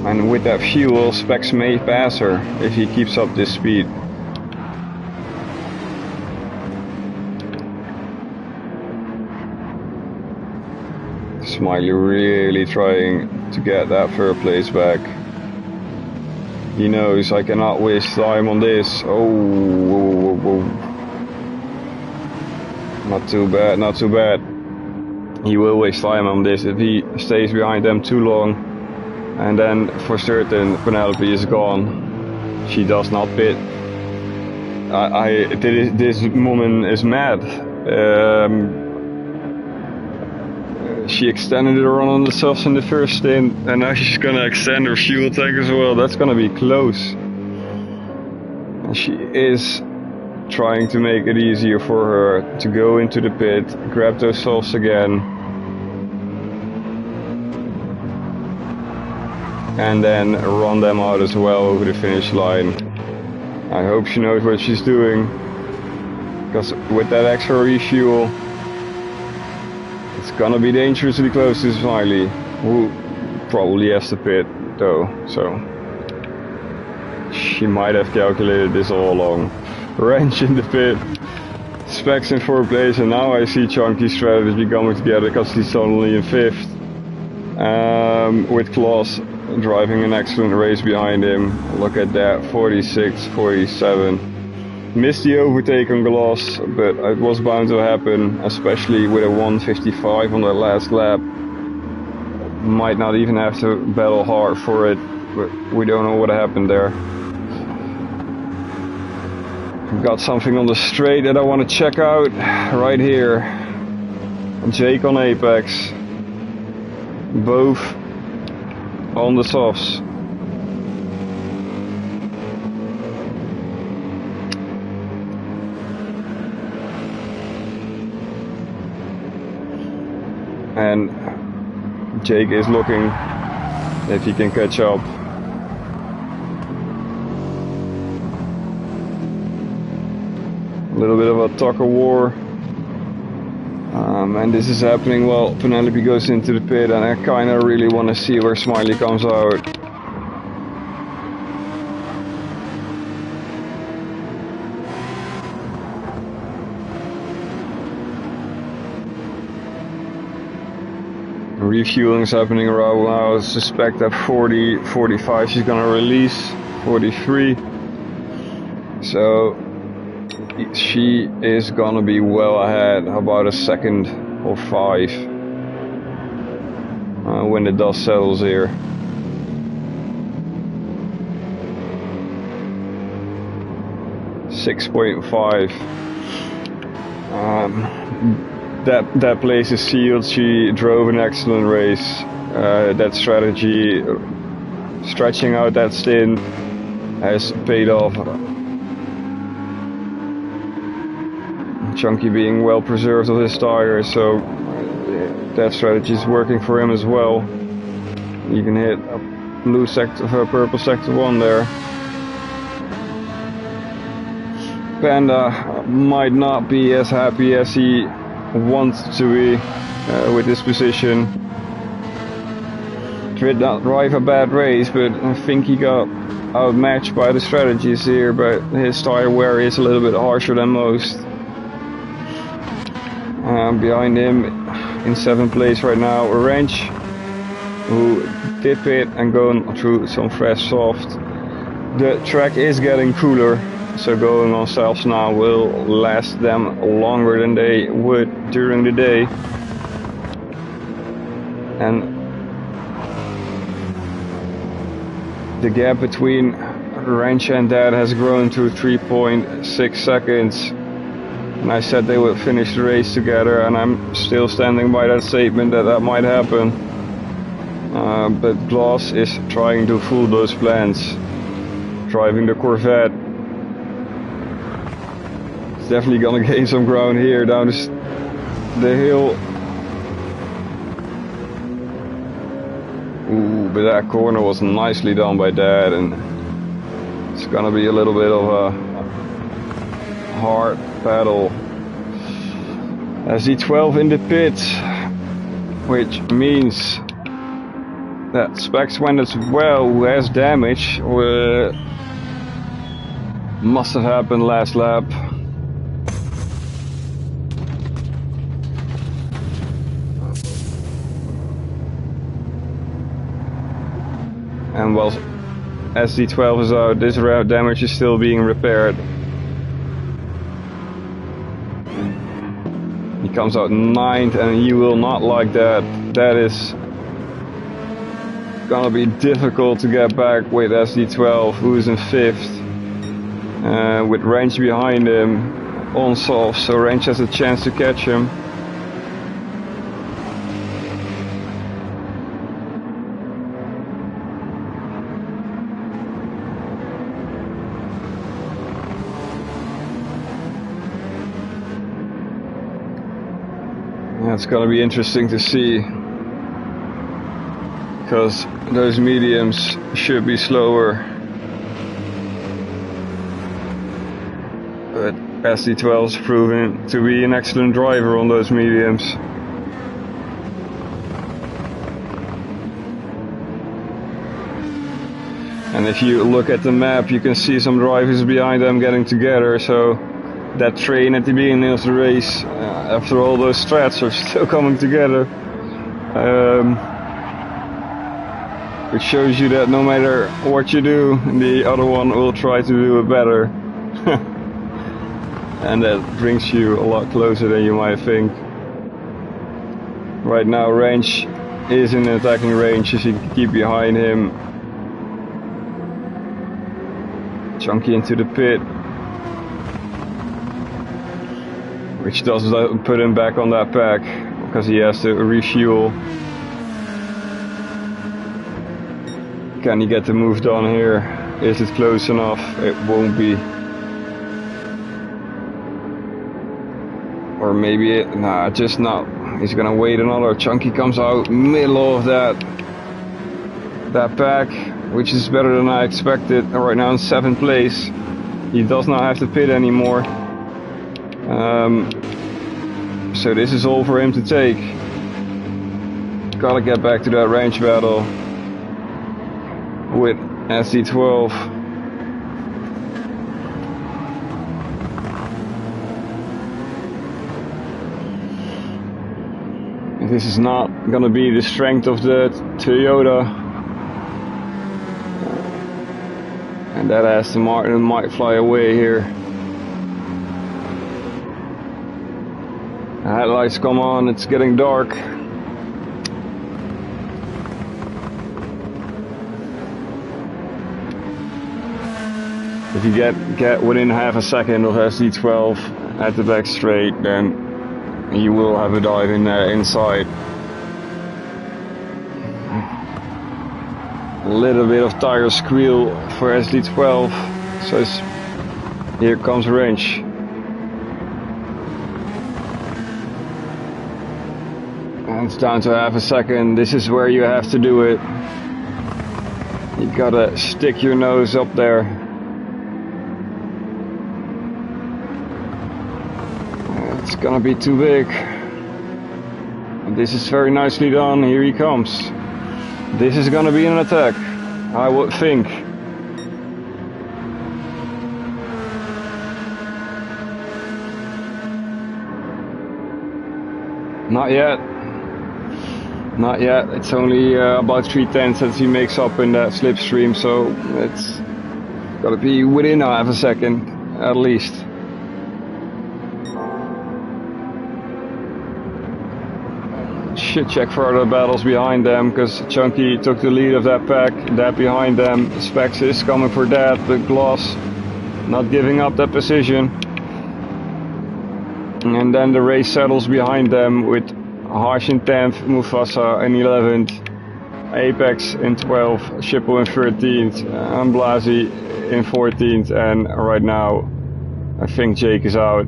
And with that fuel, Specs may pass her if he keeps up this speed. Smiley really trying to get that third place back. He knows I cannot waste time on this. Oh, whoa, whoa, whoa. Not too bad, not too bad. He will waste time on this if he stays behind them too long. And then for certain Penelope is gone. She does not pit. This woman is mad. She extended her run on the softs in the first stint, and now she's gonna extend her fuel tank as well. That's gonna be close. And she is trying to make it easier for her to go into the pit, grab those softs again, and then run them out as well over the finish line. I hope she knows what she's doing, because with that extra refuel, it's gonna be dangerously close to Smiley, who probably has to pit though, so she might have calculated this all along. Wrench in the pit, Specs in 4th place, and now I see Chunky's strategy coming together because he's only in 5th. With Klaus driving an excellent race behind him. Look at that, 46, 47. Missed the overtake on Gloss, but it was bound to happen, especially with a 155 on the last lap. Might not even have to battle hard for it, but we don't know what happened there. We've got something on the straight that I want to check out right here. Jake on Apex. Both on the softs. and Jake is looking if he can catch up. A little bit of a tug of war, and this is happening while Penelope goes into the pit, and I kind of really want to see where Smiley comes out. Refueling is happening around now. I suspect at 40, 45 she's gonna release, 43. So she is gonna be well ahead, about a second or 5 when the dust settles here. .5. That place is sealed. She drove an excellent race. That strategy, stretching out that stint, has paid off. Chunky being well preserved of his tires, so that strategy is working for him as well. You can hit a blue sector, purple sector 1 there. Panda might not be as happy as he wants to be with this position. Did not drive a bad race, but I think he got outmatched by the strategies here, but his tire wear is a little bit harsher than most. Behind him in 7th place right now, Wrench, who did pit and going through some fresh soft. The track is getting cooler, so going on softs now will last them longer than they would during the day. And the gap between Wrench and Dad has grown to 3.6 seconds. And I said they would finish the race together, and I'm still standing by that statement that might happen. But Gloss is trying to fool those plans, driving the Corvette. It's definitely gonna gain some ground here down the hill. Ooh, but that corner was nicely done by Dad, and it's gonna be a little bit of a hard battle. SZ12 in the pit, which means that Specs went as well, who has damage, must have happened last lap. And while SZ12 is out, this damage is still being repaired. He comes out 9th, and you will not like that. That is gonna be difficult to get back with SZ12, who's in 5th. With Wrench behind him on soft, so Wrench has a chance to catch him. It's gonna be interesting to see, because those mediums should be slower, but SZ12's proven to be an excellent driver on those mediums. And if you look at the map, you can see some drivers behind them getting together, so that train at the beginning of the race, after all those strats, are still coming together, which shows you that no matter what you do, the other one will try to do it better. And that brings you a lot closer than you might think. Right now Wrench is in attacking range, as you can keep behind him. Chunky into the pit, which doesn't put him back on that pack, because he has to refuel. Can he get the move done here? Is it close enough? It won't be. Or maybe just not. He's gonna wait another. Chunky comes out middle of that pack, which is better than I expected. Right now in 7th place. He does not have to pit anymore. So this is all for him to take. Gotta get back to that range battle with SD12. This is not gonna be the strength of the Toyota. And that Aston Martin might fly away here. The headlights come on, it's getting dark. If you get within half a second of SD12 at the back straight, then you will have a dive in there inside. A little bit of tire squeal for SD12, so here comes Wrench. And it's down to half a second. This is where you have to do it. You gotta stick your nose up there. It's gonna be too big. And this is very nicely done. Here he comes. This is gonna be an attack, I would think. Not yet. Not yet. It's only about 3/10 that he makes up in that slipstream, so it's gotta be within half a second at least. Should check for other battles behind them, because Chunky took the lead of that pack. That behind them, Specs is coming for that, but Gloss not giving up that position. And then the race settles behind them with Harsh in 10th, Mufasa in 11th, Apex in 12th, Shippo in 13th, and Blasi in 14th, and right now I think Jake is out.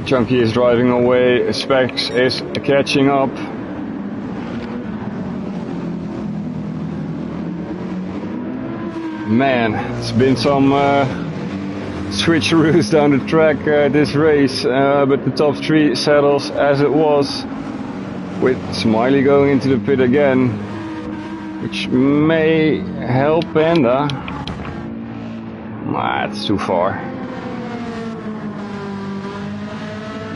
Chunky is driving away, Specs is catching up. Man, it's been some switcheroos down the track this race, but the top 3 settles as it was, with Smiley going into the pit again, which may help Panda. Nah, it's too far.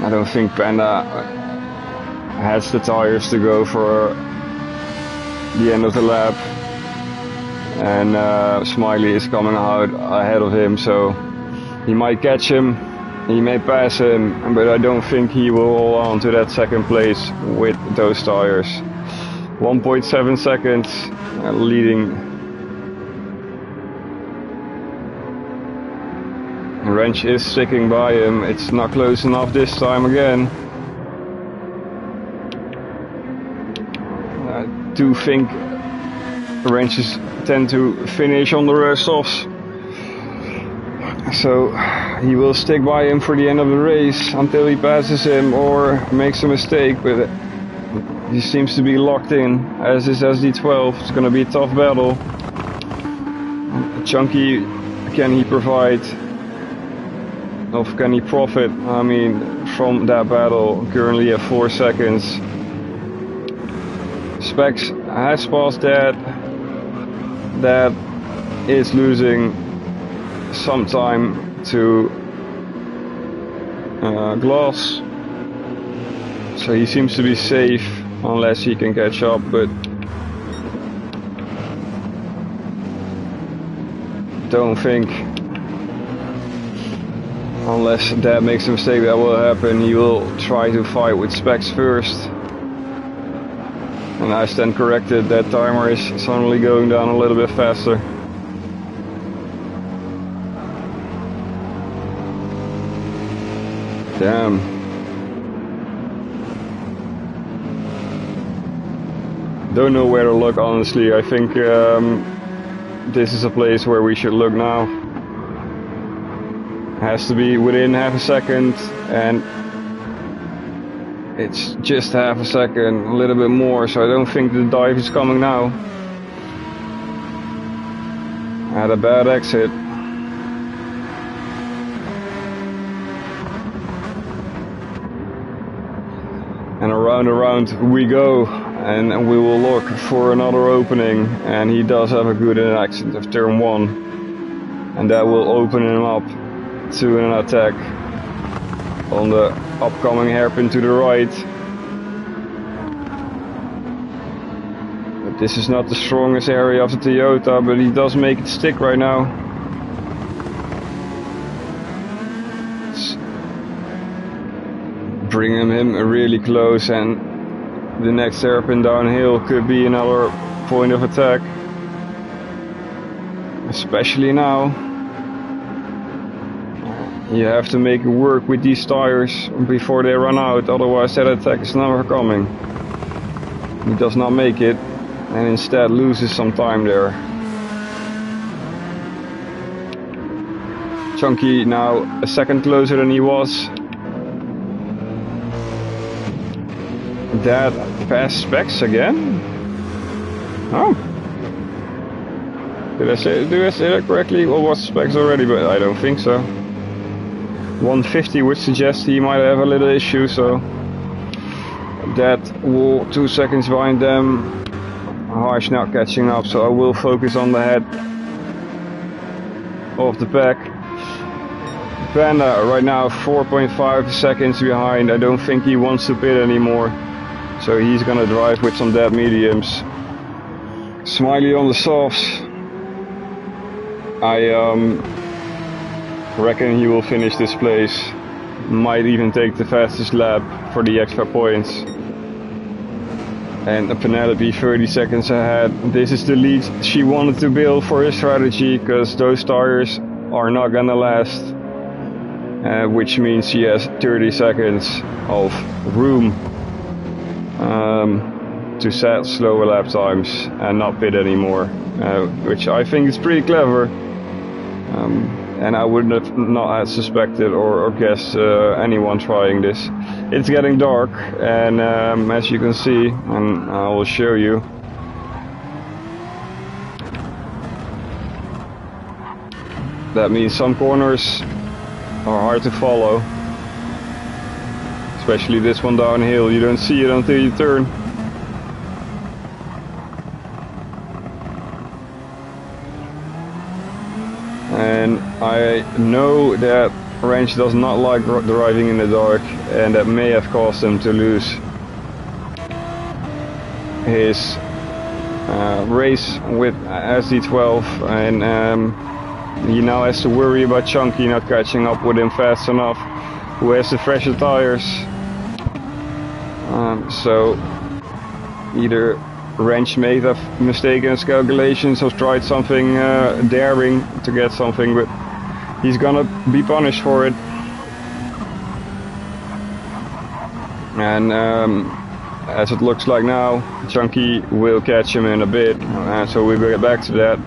I don't think Panda has the tires to go for the end of the lap. And Smiley is coming out ahead of him, so he might catch him, he may pass him, but I don't think he will hold on to that second place with those tires. 1.7 seconds leading. Wrench is sticking by him, it's not close enough this time again. I do think Wrenches tend to finish on the softs, so he will stick by him for the end of the race until he passes him or makes a mistake, but he seems to be locked in, as is SD12. It's going to be a tough battle. Chunky, can he provide, or can he profit, I mean, from that battle? Currently at 4 seconds. Specs has passed that is losing some time to Gloss, so he seems to be safe unless he can catch up, but don't think, unless Dad makes a mistake, that will happen. He will try to fight with Specs first. And I stand corrected, that timer is suddenly going down a little bit faster. Damn. Don't know where to look, honestly. I think this is a place where we should look now. Has to be within half a second, and it's just half a second, a little bit more, so I don't think the dive is coming now. At a bad exit. And around we go, and we will look for another opening, and he does have a good exit of turn 1, and that will open him up to an attack on the upcoming hairpin to the right. But this is not the strongest area of the Toyota, but he does make it stick right now. It's bringing him really close, and the next hairpin downhill could be another point of attack, especially now. You have to make it work with these tires before they run out, otherwise that attack is never coming. He does not make it, and instead loses some time there. Chunky now a second closer than he was. That past Specs again? Oh. Do I say that correctly? Or was Specs already? But I don't think so. 150 would suggest he might have a little issue, so that wall 2 seconds behind them. Harsh not catching up, so I will focus on the head of the pack. Panda right now 4.5 seconds behind. I don't think he wants to pit anymore, so he's gonna drive with some dead mediums. Smiley on the softs. I reckon he will finish this place. Might even take the fastest lap for the extra points. And Penelope 30 seconds ahead. This is the lead she wanted to build for his strategy, because those tires are not gonna last. Which means she has 30 seconds of room to set slower lap times and not pit anymore. Which I think is pretty clever. And I would have not have suspected or guessed anyone trying this. It's getting dark, and as you can see, and I will show you, that means some corners are hard to follow, especially this one downhill. You don't see it until you turn. And I know that Ranch does not like driving in the dark, and that may have caused him to lose his race with SD12, and he now has to worry about Chunky not catching up with him fast enough, who has the fresher tires. So either Wrench may have mistaken his calculations or tried something daring to get something, but he's gonna be punished for it. And as it looks like now, Chunky will catch him in a bit, so we'll get back to that.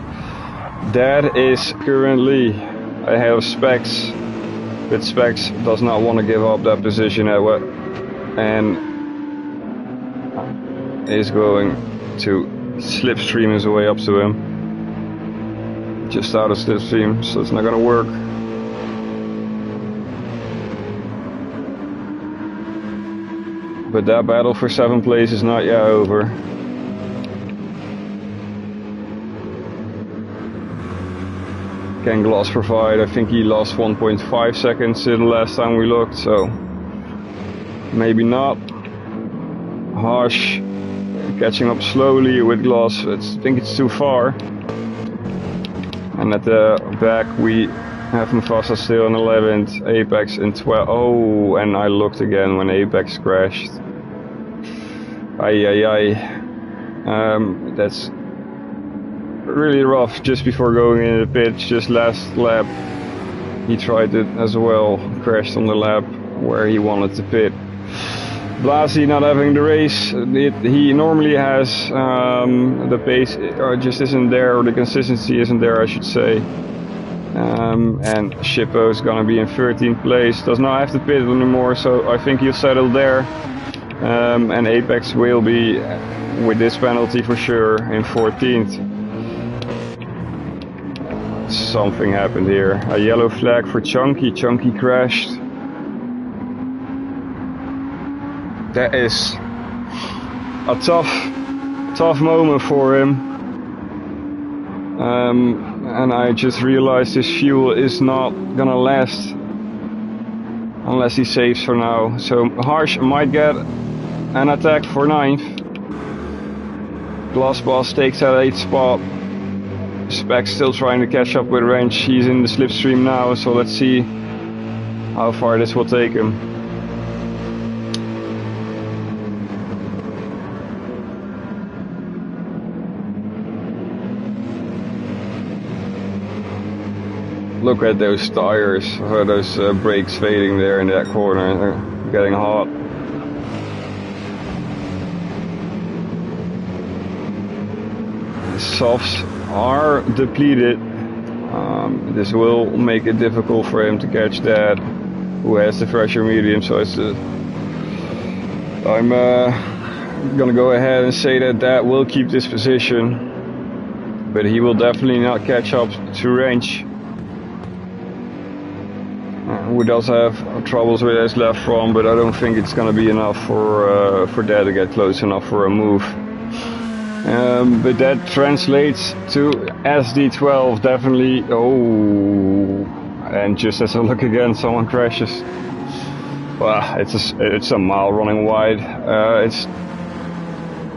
That is currently ahead of Specs, but Specs does not want to give up that position and is going to slipstream his way up to him. Just out of slipstream, so it's not gonna work. But that battle for 7th place is not yet over. Can Gloss provide? I think he lost 1.5 seconds the last time we looked, so maybe not. Harsh catching up slowly with Gloss. I think it's too far. And at the back we have Mufasa still in 11th, Apex in 12th. Oh, and I looked again when Apex crashed. That's really rough just before going in the pit. Just last lap he tried it as well, crashed on the lap where he wanted to pit. Blasi not having the race, he normally has the pace, or just isn't there, or the consistency isn't there, I should say. And Shippo is gonna be in 13th place. Does not have to pit anymore, so I think he'll settle there. And Apex will be, with this penalty for sure, in 14th. Something happened here. A yellow flag for Chunky. Chunky crashed. That is a tough moment for him. And I just realized his fuel is not gonna last unless he saves for now. So Harsh might get an attack for 9th. Glass Boss takes that 8th spot. Spec's still trying to catch up with Wrench. He's in the slipstream now, so let's see how far this will take him. Look at those tires, those brakes fading there in that corner. They're getting hot. The softs are depleted. This will make it difficult for him to catch that, who has the fresher medium. So I'm gonna go ahead and say that will keep this position, but he will definitely not catch up to Wrench, who does have troubles with his left front, but I don't think it's gonna be enough for that to get close enough for a move. But that translates to SD12 definitely. Oh, and just as I look again, someone crashes. Well, it's a mile running wide. Its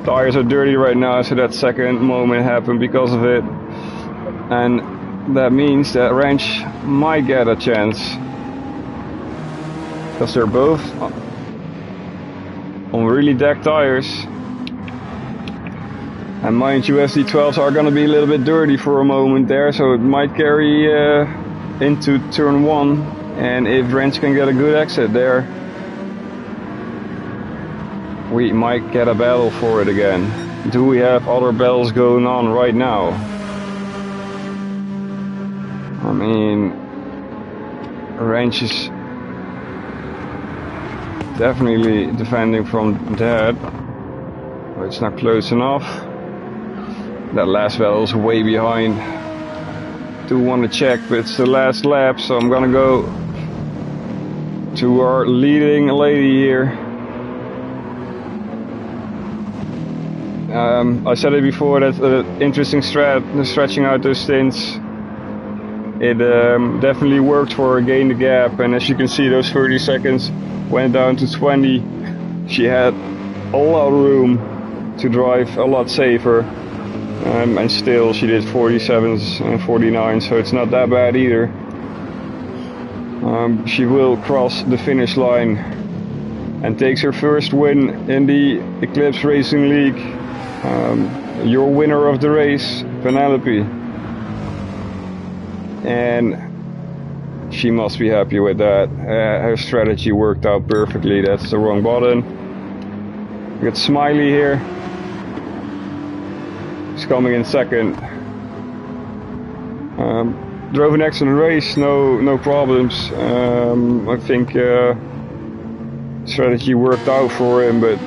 tires are dirty right now, so that second moment happened because of it, and that means that Wrench might get a chance, because they're both on really decked tires. And mind you, SD12s are going to be a little bit dirty for a moment there, so it might carry into turn 1. And if Wrench can get a good exit there, we might get a battle for it again. Do we have other battles going on right now? I mean, Wrench is definitely defending from that, but it's not close enough. That last battle is way behind. Do want to check, but it's the last lap, so I'm gonna go to our leading lady here. I said it before, that's an interesting stretching out those stints. It definitely worked for her, gain the gap, and as you can see, those 30 seconds went down to 20. She had a lot of room to drive a lot safer. And still she did 47s and 49, so it's not that bad either. She will cross the finish line and takes her first win in the Eclipse Racing League. Your winner of the race, Penelope. And she must be happy with that. Her strategy worked out perfectly. That's the wrong button. We got Smiley here. He's coming in second. Drove an excellent race, no problems. I think strategy worked out for him, but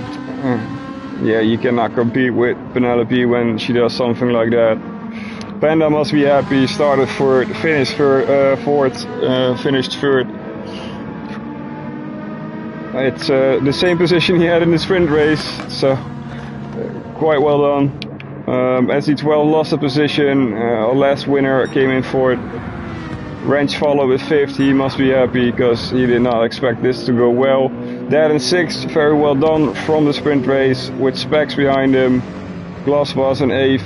yeah, you cannot compete with Penelope when she does something like that. Panda must be happy. Started third, finished fourth, finished third. It's the same position he had in the sprint race, so quite well done. SD12 lost a position, our last winner came in fourth. Wrench followed with fifth. He must be happy because he did not expect this to go well. Dad in sixth, very well done from the sprint race with Specs behind him. Glass was in eighth,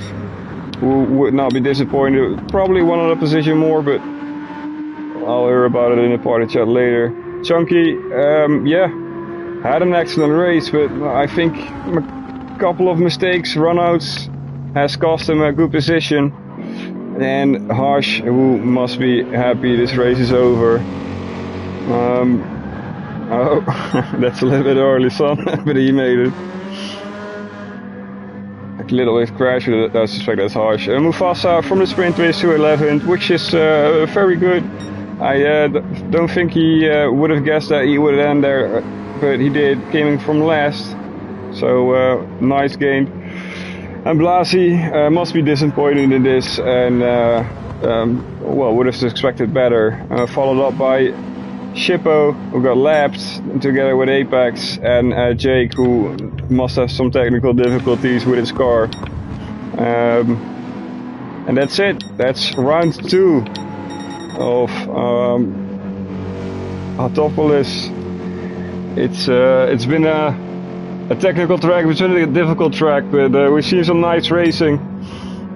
who would not be disappointed. Probably one other position more, but I'll hear about it in the party chat later. Chunky, yeah, had an excellent race, but I think a couple of mistakes, runouts, has cost him a good position. And Harsh, who must be happy this race is over. Oh, that's a little bit early, son, but he made it. a little bit crash, but I suspect that's harsh. Mufasa from the sprint race to 11th, which is very good. I don't think he would have guessed that he would end there, but he did, coming from last. So nice gain. And Blasi must be disappointed in this, and well, would have expected better. Followed up by Shippo, who got lapped together with Apex, and Jake, who must have some technical difficulties with his car. And that's it. That's round 2 of Autopolis. It's been a technical track, it's been a difficult track, but we've seen some nice racing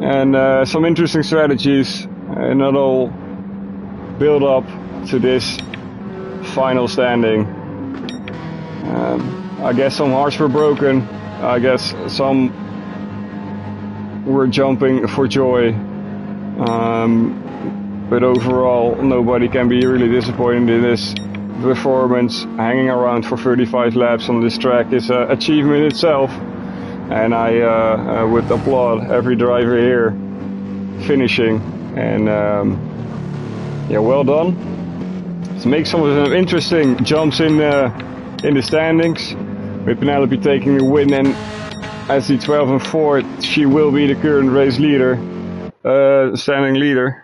and some interesting strategies, and it all build up to this final standing. I guess some hearts were broken. I guess some were jumping for joy. But overall, nobody can be really disappointed in this performance. Hanging around for 35 laps on this track is an achievement itself, and I would applaud every driver here finishing. And yeah, well done. To make some of the interesting jumps in the standings, with Penelope taking the win, and as the 12 and 4th, she will be the current race leader, standing leader.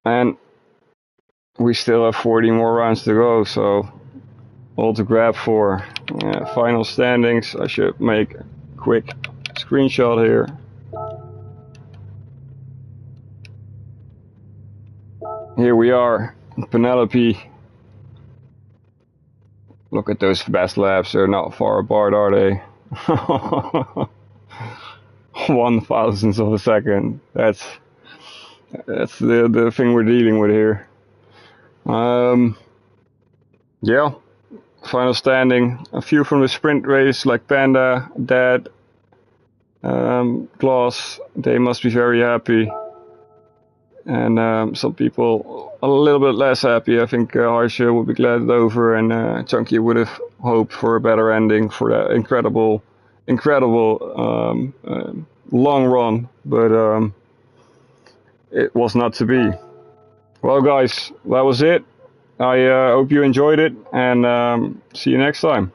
And we still have 40 more rounds to go, so all to grab for. Final standings. I should make a quick screenshot here. Here we are, Penelope. Look at those best laps, they're not far apart, are they? 1/1000th of a second. That's the thing we're dealing with here. Yeah, final standing. A few from the sprint race, like Panda, Dad, Klaus, they must be very happy. And some people a little bit less happy. I think Harsha would be glad it's over, and Chunky would have hoped for a better ending for that incredible long run, but it was not to be. Well, guys, that was it. I hope you enjoyed it, and see you next time.